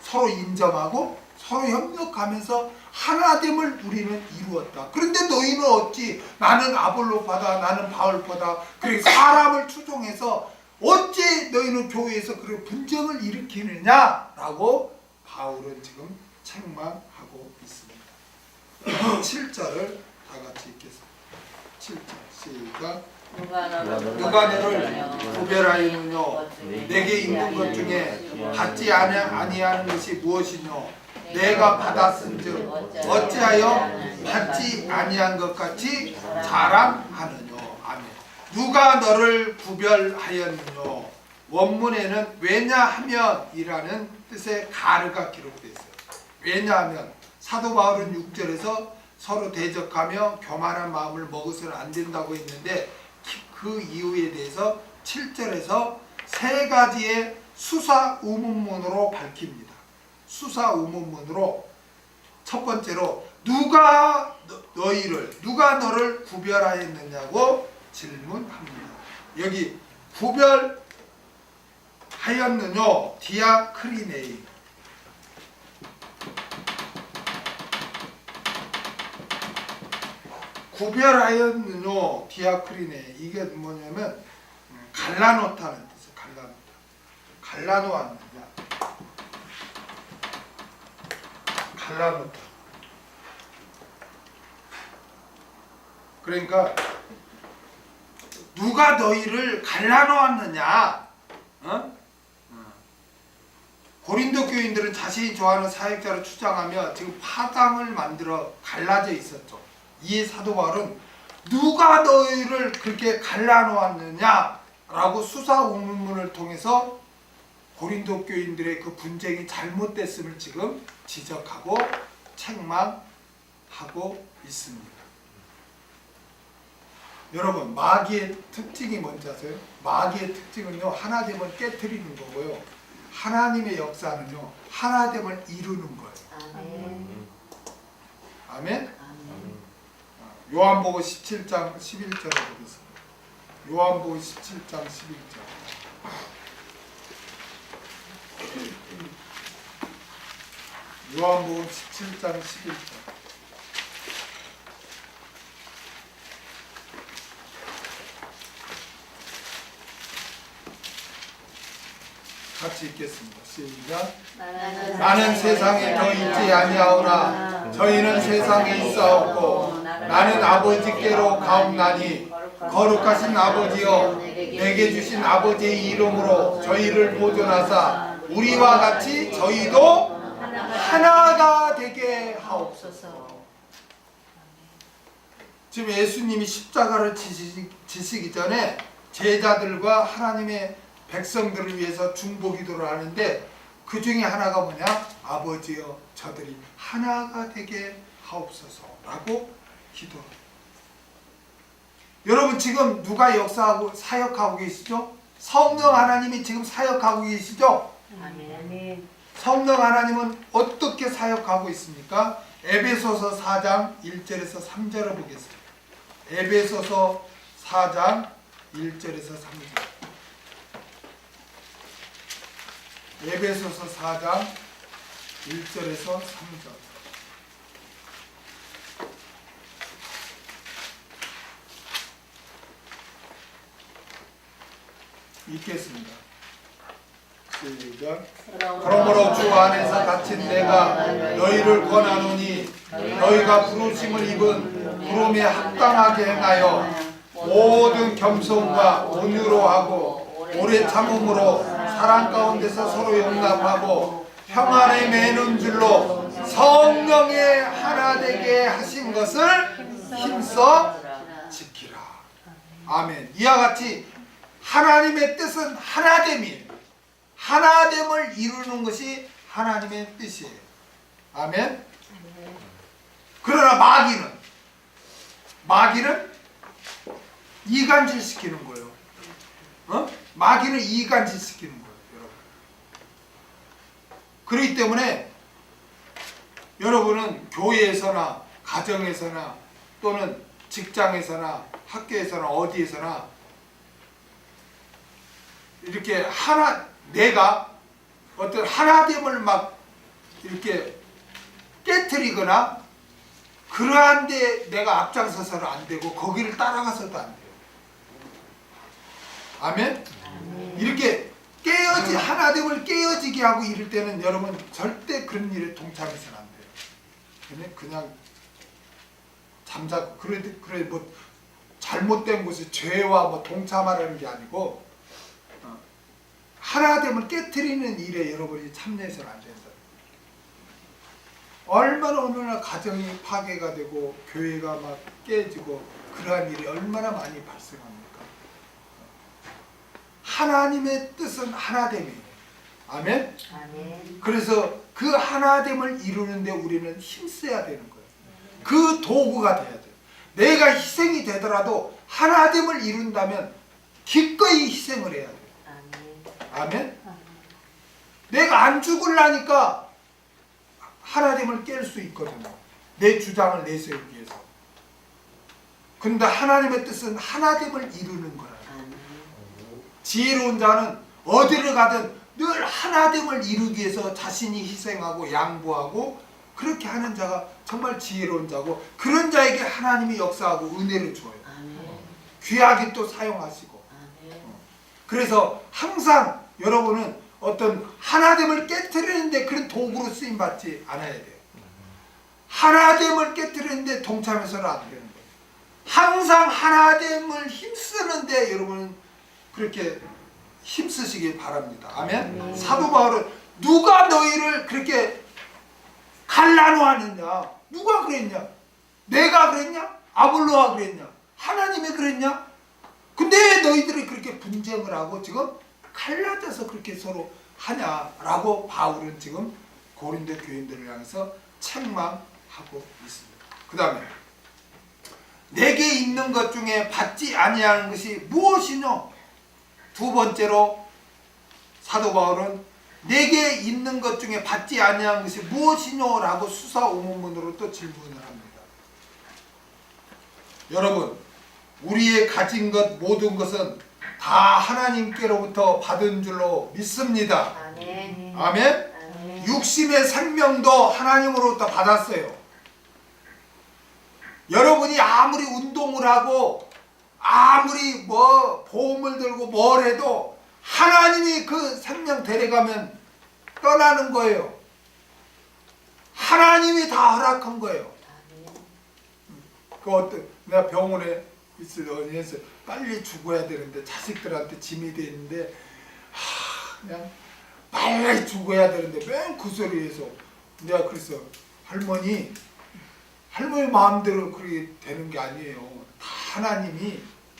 Speaker 1: 서로 인정하고 서로 협력하면서 하나됨을 우리는 이루었다. 그런데 너희는 어찌 나는 아볼로파다 나는 바울파다 그렇게 사람을 추종해서 어찌 너희는 교회에서 그런 분쟁을 일으키느냐라고 바울은 지금 책망하고 있습니다. 7절을 다 같이 읽겠습니다. 7절 시작.
Speaker 2: 누가
Speaker 1: 너를 구별하였느뇨 내게 있는 것 중에 받지 아니하는 것이 무엇이뇨 내가 받았은즉 어찌하여 받지 아니한 것 같이 자랑하느뇨. 아멘. 누가 너를 구별하였느뇨. 원문에는 왜냐하면이라는 뜻의 가르가 기록되어 있어요. 왜냐하면 사도 바울은 6절에서 서로 대적하며 교만한 마음을 먹어서는 안 된다고 했는데 그 이유에 대해서 7절에서 세 가지의 수사 우문문으로 밝힙니다. 수사 우문문으로 첫 번째로 누가 너를 구별하였느냐고 질문합니다. 여기 구별하였느뇨 디아크리네이 구별하였느뇨 디아크리네 이게 뭐냐면 갈라놓다는 뜻이에요. 갈라놓았느냐 갈라놓다. 그러니까 누가 너희를 갈라놓았느냐. 고린도 교인들은 자신이 좋아하는 사역자를 추장하며 지금 파당을 만들어 갈라져 있었죠. 이에 사도 바울은 누가 너희를 그렇게 갈라놓았느냐라고 수사 우문문을 통해서 고린도 교인들의 그 분쟁이 잘못됐음을 지금 지적하고 책망하고 있습니다. 여러분 마귀의 특징이 뭔지 아세요? 마귀의 특징은요 하나됨을 깨트리는 거고요 하나님의 역사는요 하나됨을 이루는 거예요.
Speaker 2: 아멘.
Speaker 1: 아멘? 요한복음 17장 11절에 보겠습니다. 요한복음 17장 11절. 요한복음 17장 11절. 같이 읽겠습니다. 시작. 나는 세상에 더 있지 아니하오나 저희는 세상에 있사옵고 나는 아버지께로 가옵나니 거룩하신 아버지여 내게 주신 아버지의 이름으로 저희를 보존하사 우리와 같이 저희도 하나가 되게 하옵소서. 지금 예수님이 십자가를 지시기 전에 제자들과 하나님의 백성들을 위해서 중보기도를 하는데 그 중에 하나가 뭐냐? 아버지여 저들이 하나가 되게 하옵소서라고 기도합니다. 여러분 지금 누가 역사하고 사역하고 계시죠? 성령 하나님이 지금 사역하고 계시죠?
Speaker 2: 아멘.
Speaker 1: 성령 하나님은 어떻게 사역하고 있습니까? 에베소서 4장 1절에서 3절을 보겠습니다. 에베소서 4장 1절에서 3절. 에베소서 4장 1절에서 3절. 읽겠습니다. 시작. 그러므로 주 안에서 갇힌 내가 너희를 권하노니 너희가 부르심을 입은 부름에 합당하게 행하여 모든 겸손과 온유로 하고 오래 참음으로 사랑 가운데서 서로 용납하고 평안에 매는 줄로 성령의 하나 되게 하신 것을 힘써 지키라. 아멘. 이와 같이 하나님의 뜻은 하나됨이에요. 하나됨을 이루는 것이 하나님의 뜻이에요. 아멘. 그러나 마귀는 이간질 시키는 거예요. 마귀는 이간질 시키는 거예요, 여러분. 그렇기 때문에 여러분은 교회에서나 가정에서나 또는 직장에서나 학교에서나 어디에서나 이렇게 내가 어떤 하나됨을 막 이렇게 깨트리거나 그러한데 내가 앞장서서는 안 되고 거기를 따라가서도 안 돼요. 아멘? 이렇게 하나됨을 깨어지게 하고 이럴 때는 여러분 절대 그런 일에 동참해서는 안 돼요. 그냥 잠자고 그래 뭐 잘못된 것이 죄와 뭐 동참하라는 게 아니고 하나됨을 깨트리는 일에 여러분이 참여해서는 안 된다. 얼마나 오늘날 가정이 파괴가 되고 교회가 막 깨지고 그러한 일이 얼마나 많이 발생합니까? 하나님의 뜻은 하나됨이에요. 아멘?
Speaker 2: 아멘.
Speaker 1: 그래서 그 하나됨을 이루는데 우리는 힘써야 되는 거예요. 그 도구가 돼야 돼요. 내가 희생이 되더라도 하나됨을 이룬다면 기꺼이 희생을 해야 돼요. 아멘? 내가 안 죽으려니까 하나됨을 깰 수 있거든요. 내 주장을 내세우기 위해서. 근데 하나님의 뜻은 하나됨을 이루는 거라요. 지혜로운 자는 어디를 가든 늘 하나됨을 이루기 위해서 자신이 희생하고 양보하고 그렇게 하는 자가 정말 지혜로운 자고 그런 자에게 하나님이 역사하고 은혜를 줘요. 귀하게 또 사용하시고. 그래서 항상 여러분은 어떤 하나됨을 깨트리는데 그런 도구로 쓰임받지 않아야 돼요. 하나됨을 깨트리는데 동참해서는 안 되는 거예요. 항상 하나됨을 힘쓰는데 여러분은 그렇게 힘쓰시길 바랍니다. 아멘? 사도 바울은 누가 너희를 그렇게 갈라놓았느냐? 누가 그랬냐? 내가 그랬냐? 아볼로가 그랬냐? 하나님이 그랬냐? 근데 왜 너희들이 그렇게 분쟁을 하고 지금 갈라져서 그렇게 서로 하냐라고 바울은 지금 고린도 교인들을 향해서 책망하고 있습니다. 그 다음에 내게 있는 것 중에 받지 아니하는 것이 무엇이뇨? 두 번째로 사도 바울은 내게 있는 것 중에 받지 아니하는 것이 무엇이뇨? 라고 수사오문문으로 또 질문을 합니다. 여러분, 우리의 가진 것 모든 것은 다 하나님께로부터 받은 줄로 믿습니다.
Speaker 2: 아멘.
Speaker 1: 아멘?
Speaker 2: 아멘.
Speaker 1: 육신의 생명도 하나님으로부터 받았어요. 여러분이 아무리 운동을 하고 아무리 뭐 보험을 들고 뭘 해도 하나님이 그 생명 데려가면 떠나는 거예요. 하나님이 다 허락한 거예요. 그 어떤 내가 병원에 있으면서 빨리 죽어야 되는데 자식들한테 짐이 돼 있는데 그냥 빨리 죽어야 되는데 맨 그 소리에서 내가 그래서 할머니 마음대로 그렇게 되는 게 아니에요. 다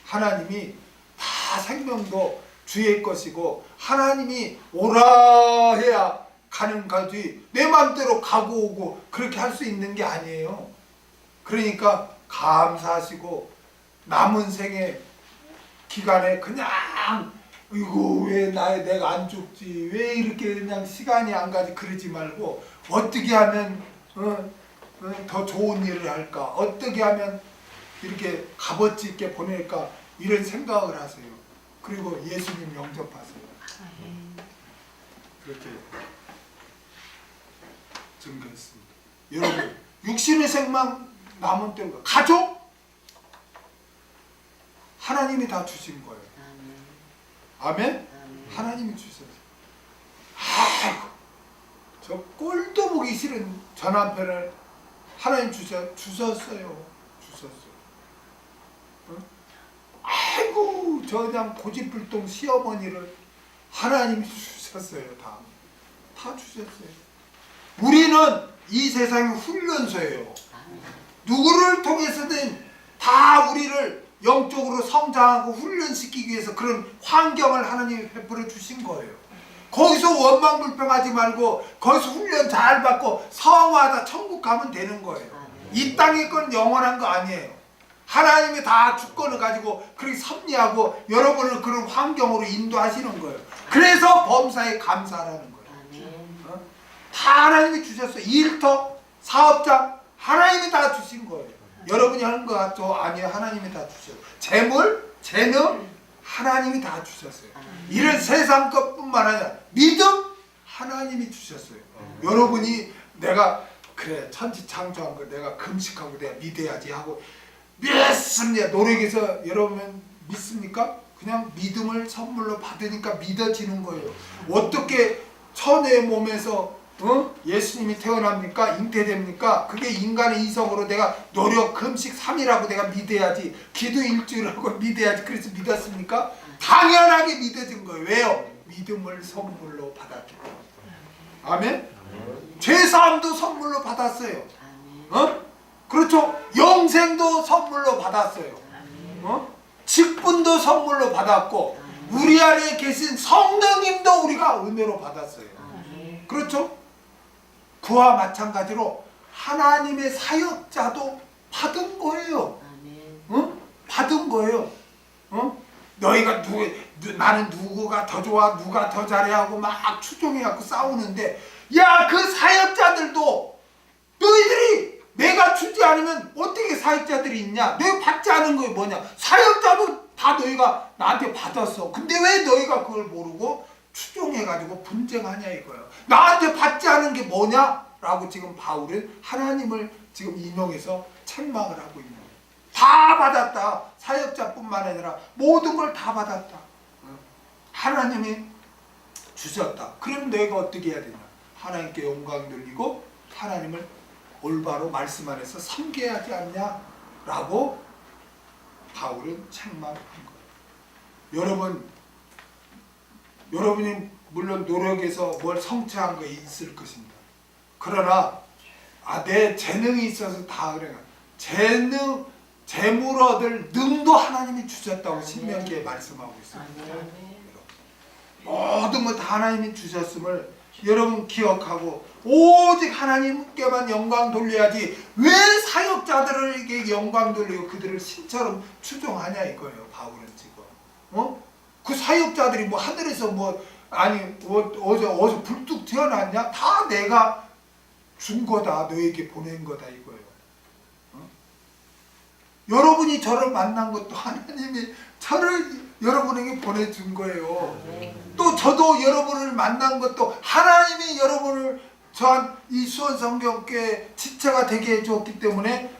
Speaker 1: 하나님이 다 생명도 주의 것이고 하나님이 오라 해야 가는 거지 내 마음대로 가고 오고 그렇게 할 수 있는 게 아니에요. 그러니까 감사하시고 남은 생의 기간에 그냥 이거 왜 내가 안 죽지 왜 이렇게 그냥 시간이 안 가지 그러지 말고 어떻게 하면 더 좋은 일을 할까 어떻게 하면 이렇게 값어치 있게 보낼까 이런 생각을 하세요. 그리고 예수님 영접하세요. 그렇게 증거했습니다. 여러분 육신의 생명 남은 때가 가족 하나님이 다 주신 거예요. 아멘? 하나님이 주셨어요. 아이고 저 꼴도 보기 싫은 저 남편을 하나님 주셨어요. 아이고 저 그냥 고집불통 시어머니를 하나님이 주셨어요. 다 주셨어요. 우리는 이 세상의 훈련소예요. 누구를 통해서든 다 우리를 영적으로 성장하고 훈련시키기 위해서 그런 환경을 하나님이 베풀어 주신 거예요. 거기서 원망불평하지 말고 거기서 훈련 잘 받고 성화하다 천국 가면 되는 거예요. 이 땅의 건 영원한 거 아니에요. 하나님이 다 주권을 가지고 그렇게 섭리하고 여러분을 그런 환경으로 인도하시는 거예요. 그래서 범사에 감사하라는 거예요.
Speaker 2: 아멘.
Speaker 1: 다 하나님이 주셨어요. 일터, 사업자 하나님이 다 주신 거예요. 여러분이 하는 것 같죠? 아니요, 하나님이 다 주셨어요. 재물, 재능 하나님이 다 주셨어요. 이런 세상 것뿐만 아니라 믿음 하나님이 주셨어요. 여러분이 내가 그래 천지창조한 거 내가 금식하고 내가 믿어야지 하고 믿습니다. 노력해서 여러분 믿습니까? 그냥 믿음을 선물로 받으니까 믿어지는 거예요. 어떻게 천의 몸에서 예수님이 태어납니까? 잉태됩니까? 그게 인간의 이성으로 내가 노력 금식 3일하고 내가 믿어야지 기도 일주일하고 믿어야지 그래서 믿었습니까? 당연하게 믿어진 거예요. 왜요? 믿음을 선물로 받았기 때문에. 아멘? 죄사함도 선물로 받았어요. 그렇죠? 영생도 선물로 받았어요. 직분도 선물로 받았고 우리 안에 계신 성령님도 우리가 은혜로 받았어요. 그렇죠? 그와 마찬가지로 하나님의 사역자도 받은 거예요. 받은 거예요. 너희가 나는 누구가 더 좋아 누가 더 잘해 하고 막 추종해갖고 싸우는데 야 그 사역자들도 너희들이 내가 주지 않으면 어떻게 사역자들이 있냐? 너희 받지 않은 거 뭐냐? 사역자도 다 너희가 나한테 받았어. 근데 왜 너희가 그걸 모르고 추종해가지고 분쟁하냐 이거예요. 나한테 받지 않은 게 뭐냐? 라고 지금 바울은 하나님을 지금 인용해서 책망을 하고 있는 거예요. 다 받았다. 사역자뿐만 아니라 모든 걸 다 받았다. 하나님이 주셨다. 그럼 내가 어떻게 해야 되냐? 하나님께 영광 돌리고 하나님을 올바로 말씀 안에서 섬겨야 하지 않냐? 라고 바울은 책망한 거예요. 여러분이 물론 노력해서 뭘 성취한 거 있을 것입니다. 그러나 내 재능이 있어서 다 그래요. 재물 얻을 능도 하나님이 주셨다고 신명기에 말씀하고 있어요. 모든 것 다 하나님이 주셨음을 여러분 기억하고 오직 하나님께만 영광 돌려야지 왜 사역자들에게 영광 돌리고 그들을 신처럼 추종하냐 이거예요. 바울은 지금 그 사역자들이 뭐 하늘에서 뭐 아니 어디서 불뚝 튀어났냐? 다 내가 준 거다. 너에게 보낸 거다 이거예요. 여러분이 저를 만난 것도 하나님이 저를 여러분에게 보내준 거예요. 또 저도 여러분을 만난 것도 하나님이 여러분을 저한 이 수원성경교회 지체가 되게 해주었기 때문에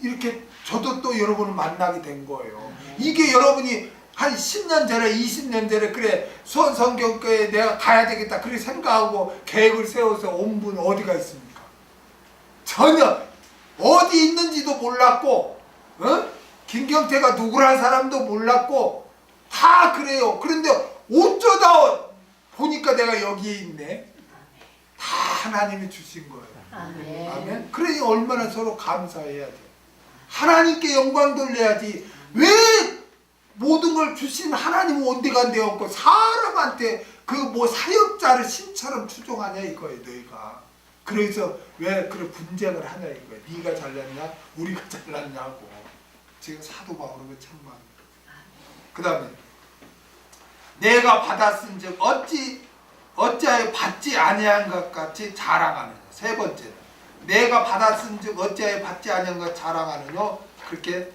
Speaker 1: 이렇게 저도 또 여러분을 만나게 된 거예요. 이게 여러분이 한 10년 전에 20년 전에 그래 수원성경교회에 내가 가야 되겠다 그렇게 생각하고 계획을 세워서 온 분 어디가 있습니까? 전혀 어디 있는지도 몰랐고 김경태가 누구라는 사람도 몰랐고 다 그래요. 그런데 어쩌다 보니까 내가 여기에 있네. 다 하나님이 주신 거예요. 아멘. 그러니 얼마나 서로 감사해야 돼. 하나님께 영광 돌려야지. 왜 모든 걸 주신 하나님은 온데간데 없고 사람한테 그 뭐 사역자를 신처럼 추종하냐 이거예요. 너희가. 그래서 왜 그런 분쟁을 하냐 이거예요. 네가 잘났냐 우리가 잘났냐고. 지금 사도 바울은 책망합니다. 그 다음에 내가 받았은즉 어찌하여 받지 아니한 것 같이 자랑하느냐. 세 번째 내가 받았은즉 어찌하여 받지 아니한 것 자랑하느냐 그렇게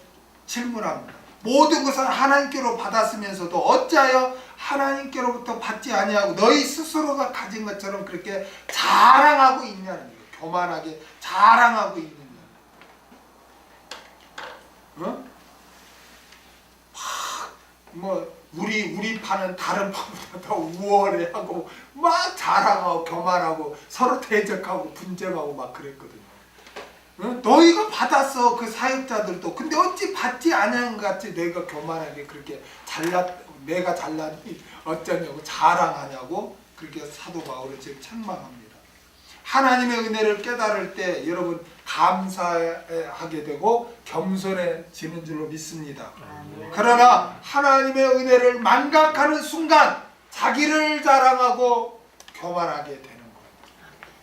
Speaker 1: 질문합니다. 모든 것은 하나님께로 받았으면서도 어찌하여 하나님께로부터 받지 아니하고 너희 스스로가 가진 것처럼 그렇게 자랑하고 있냐는 거예요. 교만하게 자랑하고 있느냐. 뭐 우리 파는 다른 파보다 더 우월해하고 막 자랑하고 교만하고 서로 대적하고 분쟁하고 막 그랬거든요. 너희가 받았어 그 사역자들도. 근데 어찌 받지 않은 것 같이 내가 교만하게 그렇게 내가 잘났니 어쩌냐고 자랑하냐고 그렇게 사도 바울은 지금 책망합니다. 하나님의 은혜를 깨달을 때 여러분 감사하게 되고 겸손해지는 줄로 믿습니다. 그러나 하나님의 은혜를 망각하는 순간 자기를 자랑하고 교만하게 되는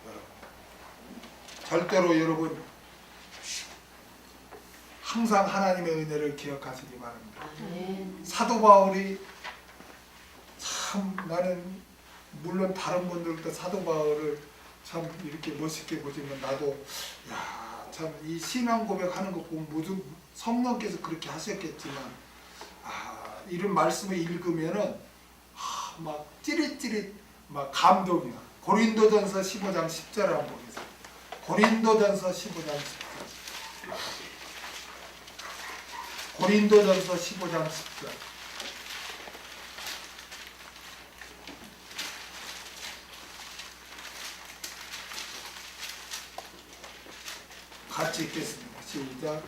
Speaker 1: 거예요. 절대로 여러분 항상 하나님의 은혜를 기억하시기 바랍니다.
Speaker 2: 아멘.
Speaker 1: 사도 바울이 참 나는 물론 다른 분들도 사도 바울을 참 이렇게 멋있게 보지만 나도 참 이 신앙 고백하는 거 보면 모두 성령께서 그렇게 하셨겠지만 이런 말씀을 읽으면은 막 찌릿찌릿 막 감동이야. 고린도전서 15장 10절 한번 보겠습니다. 고린도전서 15장 10절. 고린도전서 15장 10절. 같이 읽겠습니다. 시작.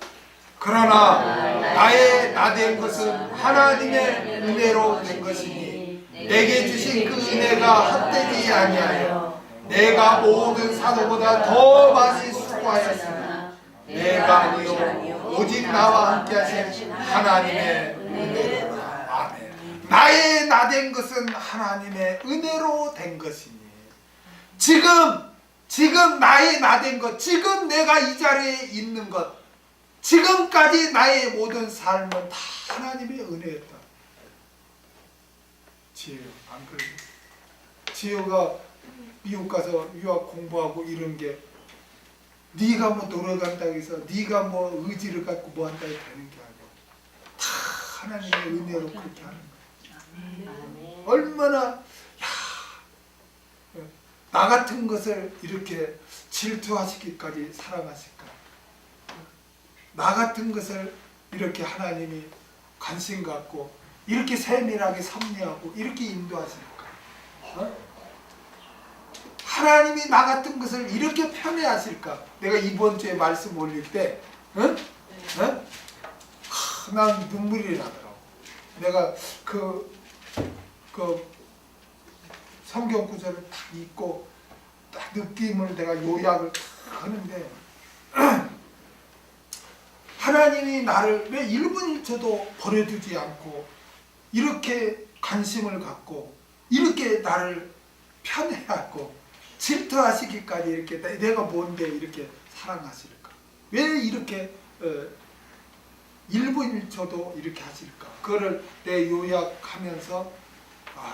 Speaker 1: 그러나 나의 나된 것은 하나님의 은혜로 된 것이니 내게 주신 그 은혜가 헛되지 아니하여 내가 모든 사도보다 더 많이 수고하였으나 내가 아니요 오직 나와 함께 하신 하나님의 은혜로라. 아멘. 나의 나된 것은 하나님의 은혜로 된 것이니 지금 나의 나된 것, 지금 내가 이 자리에 있는 것, 지금까지 나의 모든 삶은 다 하나님의 은혜였다. 지효, 안 그래요? 지효가 미국 가서 유학 공부하고 이런 게 네가 뭐 노력한다고 해서 네가 뭐 의지를 갖고 뭐 한다고 되는 게 아니고 다 하나님의 은혜로 그렇게 하는 거예요.
Speaker 2: 아멘.
Speaker 1: 얼마나 나 같은 것을 이렇게 질투하시기까지 사랑하실까? 나 같은 것을 이렇게 하나님이 관심 갖고 이렇게 세밀하게 섭리하고 이렇게 인도하실까? 하나님이 나 같은 것을 이렇게 편애하실까? 내가 이번 주에 말씀 올릴 때 난 눈물이 나더라고. 내가 그 성경 구절을 딱 읽고 딱 느낌을 내가 요약을 딱 하는데 하나님이 나를 왜 1분 1초도 버려두지 않고 이렇게 관심을 갖고 이렇게 나를 편애하고 질투하시기까지 이렇게 내가 뭔데 이렇게 사랑하실까? 왜 이렇게 1분 1초도 이렇게 하실까? 그거를 내 요약하면서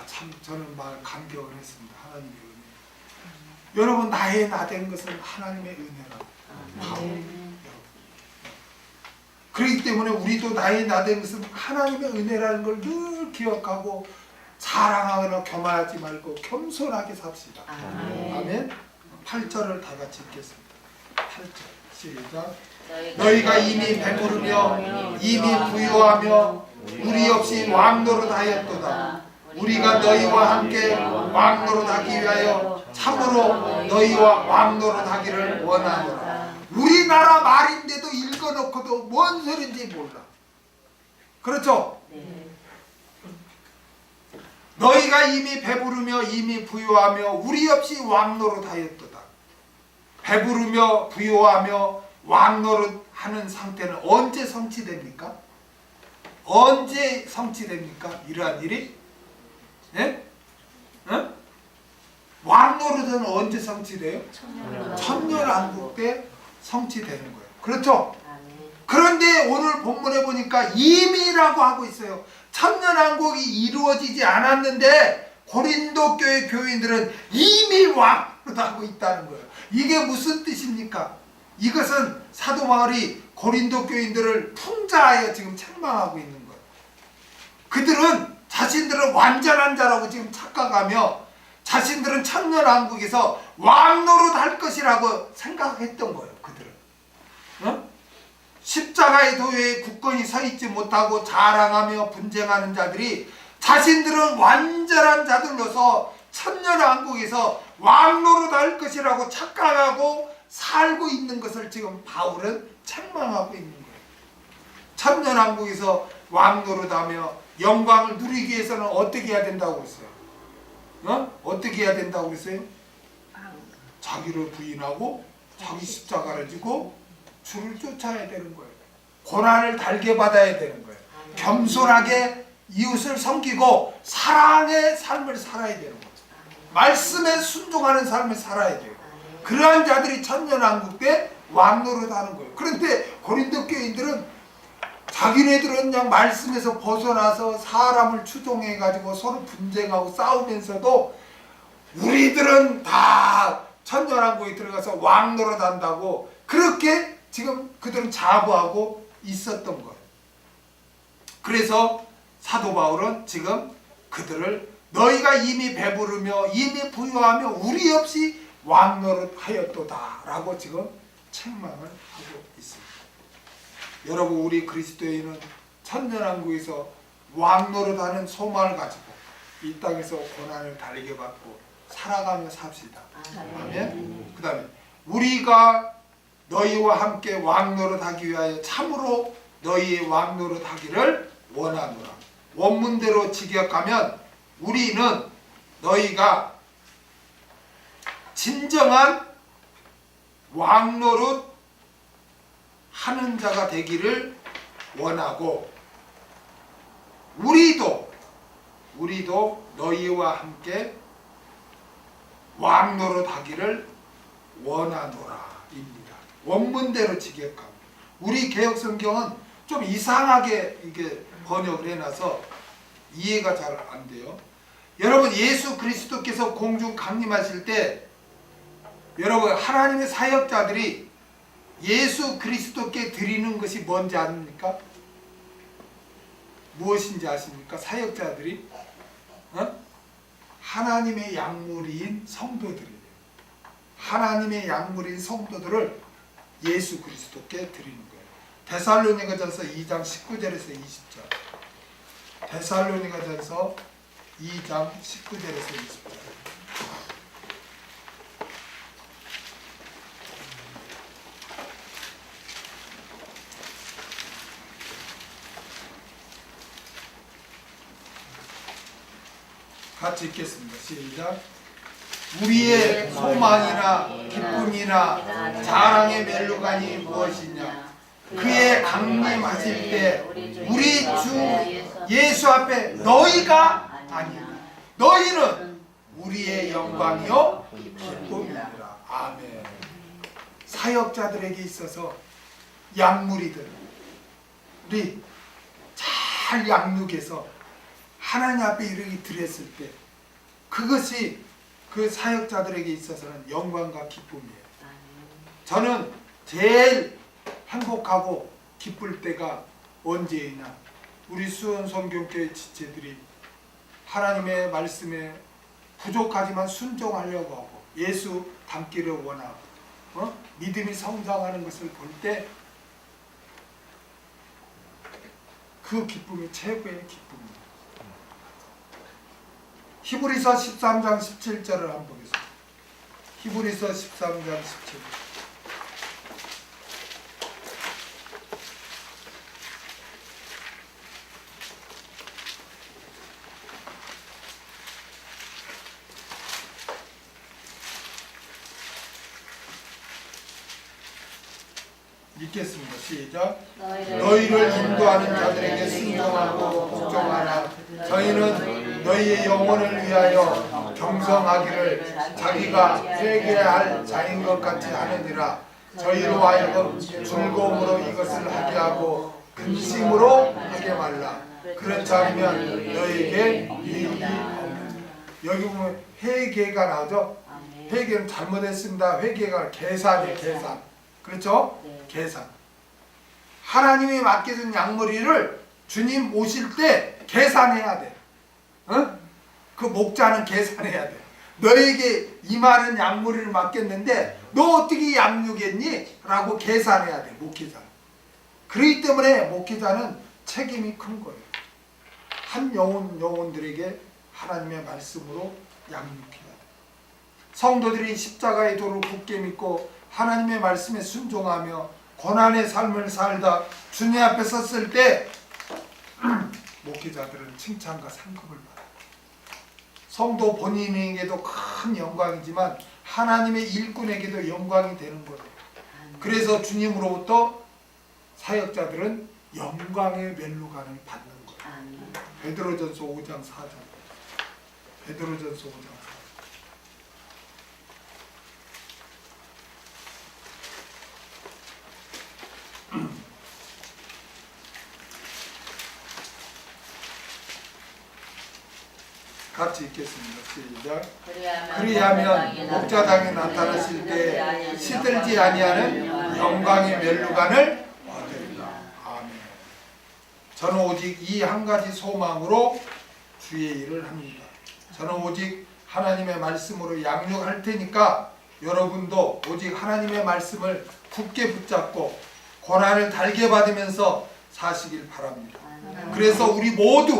Speaker 1: 참 저는 말 감격을 했습니다. 하나님의 은혜. 여러분 나의 나된 것은 하나님의 은혜라. 그렇기 때문에 우리도 나의 나된 것은 하나님의 은혜라는 걸 늘 기억하고 자랑하거나 교만하지 말고 겸손하게 삽시다. 아멘. 8절을 다 같이 읽겠습니다. 8절 시작. 너희가 이미 배부르며 이미 부유하며 우리 없이 왕노릇하였도다. 우리가 너희와 함께 왕노릇하기 위하여 참으로 너희와 왕노릇하기를 원하노라. 우리나라 말인데도 읽어놓고도 뭔 소리인지 몰라. 그렇죠?
Speaker 2: 네.
Speaker 1: 너희가 이미 배부르며 이미 부유하며 우리 없이 왕노릇하였도다. 배부르며 부유하며 왕노릇하는 상태는 언제 성취됩니까? 언제 성취됩니까? 이러한 일이? 예? 어? 왕노릇은 언제 성취돼요? 천년왕국 때 성취되는 거예요. 그렇죠? 그런데 오늘 본문에 보니까 이미라고 하고 있어요. 천년왕국이 이루어지지 않았는데 고린도 교회 교인들은 이미 왕노릇하고 있다는 거예요. 이게 무슨 뜻입니까? 이것은 사도 바울이 고린도 교인들을 풍자하여 지금 책망하고 있는 거예요. 그들은 자신들은 완전한 자라고 지금 착각하며 자신들은 천년왕국에서 왕노릇할 것이라고 생각했던 거예요. 그들은 십자가의 도에 굳건히 서 있지 못하고 자랑하며 분쟁하는 자들이 자신들은 완전한 자들로서 천년왕국에서 왕노릇할 것이라고 착각하고 살고 있는 것을 지금 바울은 책망하고 있는 거예요. 천년왕국에서 왕노릇하며 영광을 누리기 위해서는 어떻게 해야 된다고 그랬어요? 어떻게 해야 된다고 그랬어요? 자기를 부인하고 자기 십자가를 지고 주를 쫓아야 되는 거예요. 고난을 달게 받아야 되는 거예요. 겸손하게 이웃을 섬기고 사랑의 삶을 살아야 되는 거죠. 말씀에 순종하는 삶을 살아야 돼요. 그러한 자들이 천년왕국 때 왕노릇하는 거예요. 그런데 고린도 교인들은 자기네들은 그냥 말씀에서 벗어나서 사람을 추종해가지고 서로 분쟁하고 싸우면서도 우리들은 다 천년왕국에 들어가서 왕 노릇한다고 그렇게 지금 그들은 자부하고 있었던 거예요. 그래서 사도 바울은 지금 그들을 너희가 이미 배부르며 이미 부유하며 우리 없이 왕 노릇하였도다 라고 지금 책망을 하고 있습니다. 여러분, 우리 그리스도인은 천년왕국에서 왕 노릇하는 소망을 가지고 이 땅에서 고난을 달게 받고 살아가며 삽시다. 아멘. 그 다음에 우리가 너희와 함께 왕 노릇하기 위하여 참으로 너희의 왕 노릇하기를 원하노라. 원문대로 직역하면 우리는 너희가 진정한 왕 노릇 하는 자가 되기를 원하고 우리도 너희와 함께 왕 노릇 하기를 원하노라 입니다. 원문대로 직역하면 우리 개혁성경은 좀 이상하게 이게 번역을 해놔서 이해가 잘 안 돼요. 여러분, 예수 그리스도께서 공중 강림하실 때 여러분 하나님의 사역자들이 예수 그리스도께 드리는 것이 뭔지 아십니까? 무엇인지 아십니까? 사역자들이 하나님의 약물인 성도들이에요. 하나님의 약물인 성도들을 예수 그리스도께 드리는 거예요. 데살로니가전서 2장 19절에서 20절. 데살로니가전서 2장 19절에서 20절. 같이 읽겠습니다. 시작. 우리의 소망이나 기쁨이나 자랑의 멜로간이 무엇이냐? 그의 강림하실 때 우리 주 예수 앞에 너희가 아니냐. 너희는 우리의 영광이요 기쁨이니라. 아멘. 사역자들에게 있어서 약물이들 우리 잘 양육해서 하나님 앞에 이르게 드렸을 때 그것이 그 사역자들에게 있어서는 영광과 기쁨이에요. 저는 제일 행복하고 기쁠 때가 언제이냐, 우리 수원 성경교회 지체들이 하나님의 말씀에 부족하지만 순종하려고 하고 예수 닮기를 원하고 믿음이 성장하는 것을 볼 때 그 기쁨이 최고의 기쁨입니다. 히브리서 13장 17절을 한번 보겠습니다. 히브리서 13장 17절. 읽겠습니다. 시작. 너희를 인도하는 자들에게 순종하고 복종하라. 저희는 너희의 영혼을 위하여 경성하기를 자기가 회개해야 할 자인 것 같이 하느니라. 저희로 하여금 즐거움으로 이것을 하게 하고 근심으로 하게 말라. 그렇지 않으면 너희에게 유익이 없느니라. 여기 보면 회개가 나오죠. 회개는 잘못했습니다. 회개가 계산이에요. 계산. 그렇죠? 계산. 하나님이 맡겨준 양머리를 주님 오실 때 계산해야 돼. 그 목자는 계산해야 돼. 너에게 이 많은 양머리를 맡겼는데 너 어떻게 양육했니? 라고 계산해야 돼. 목회자. 그렇기 때문에 목회자는 책임이 큰 거예요. 한 영혼들에게 하나님의 말씀으로 양육해야 돼. 성도들이 십자가의 도를 굳게 믿고 하나님의 말씀에 순종하며 고난의 삶을 살다 주님 앞에 섰을 때 목회자들은 칭찬과 상급을 받아요. 성도 본인에게도 큰 영광이지만 하나님의 일꾼에게도 영광이 되는 거예요. 그래서 주님으로부터 사역자들은 영광의 멜로간을 받는 거예요. 베드로전서 5장 4절. 베드로전서 5장 4절. 같이 읽겠습니다. 시작.
Speaker 2: 그리하면
Speaker 1: 그리하면 목자당에 나타나실 때 시들지 아니하는 영광의 멸류관을 얻으리라. 아멘. 저는 오직 이 한 가지 소망으로 주의 일을 합니다. 저는 오직 하나님의 말씀으로 양육할 테니까 여러분도 오직 하나님의 말씀을 굳게 붙잡고 고난을 달게 받으면서 사시길 바랍니다. 그래서 우리 모두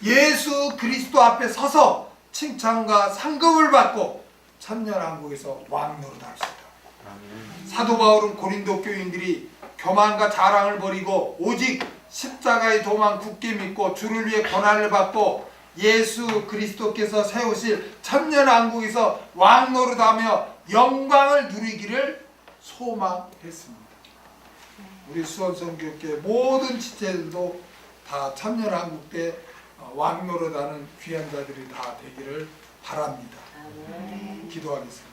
Speaker 1: 예수 그리스도 앞에 서서 칭찬과 상급을 받고 천년왕국에서 왕노릇 합시다. 사도 바울은 고린도 교인들이 교만과 자랑을 버리고 오직 십자가의 도만 굳게 믿고 주를 위해 고난을 받고 예수 그리스도께서 세우실 천년왕국에서 왕노릇하며 영광을 누리기를 소망했습니다. 우리 수원성교회 모든 지체들도 다 천년왕국 때 왕노릇하는 귀한 자들이 다 되기를 바랍니다. 기도하겠습니다.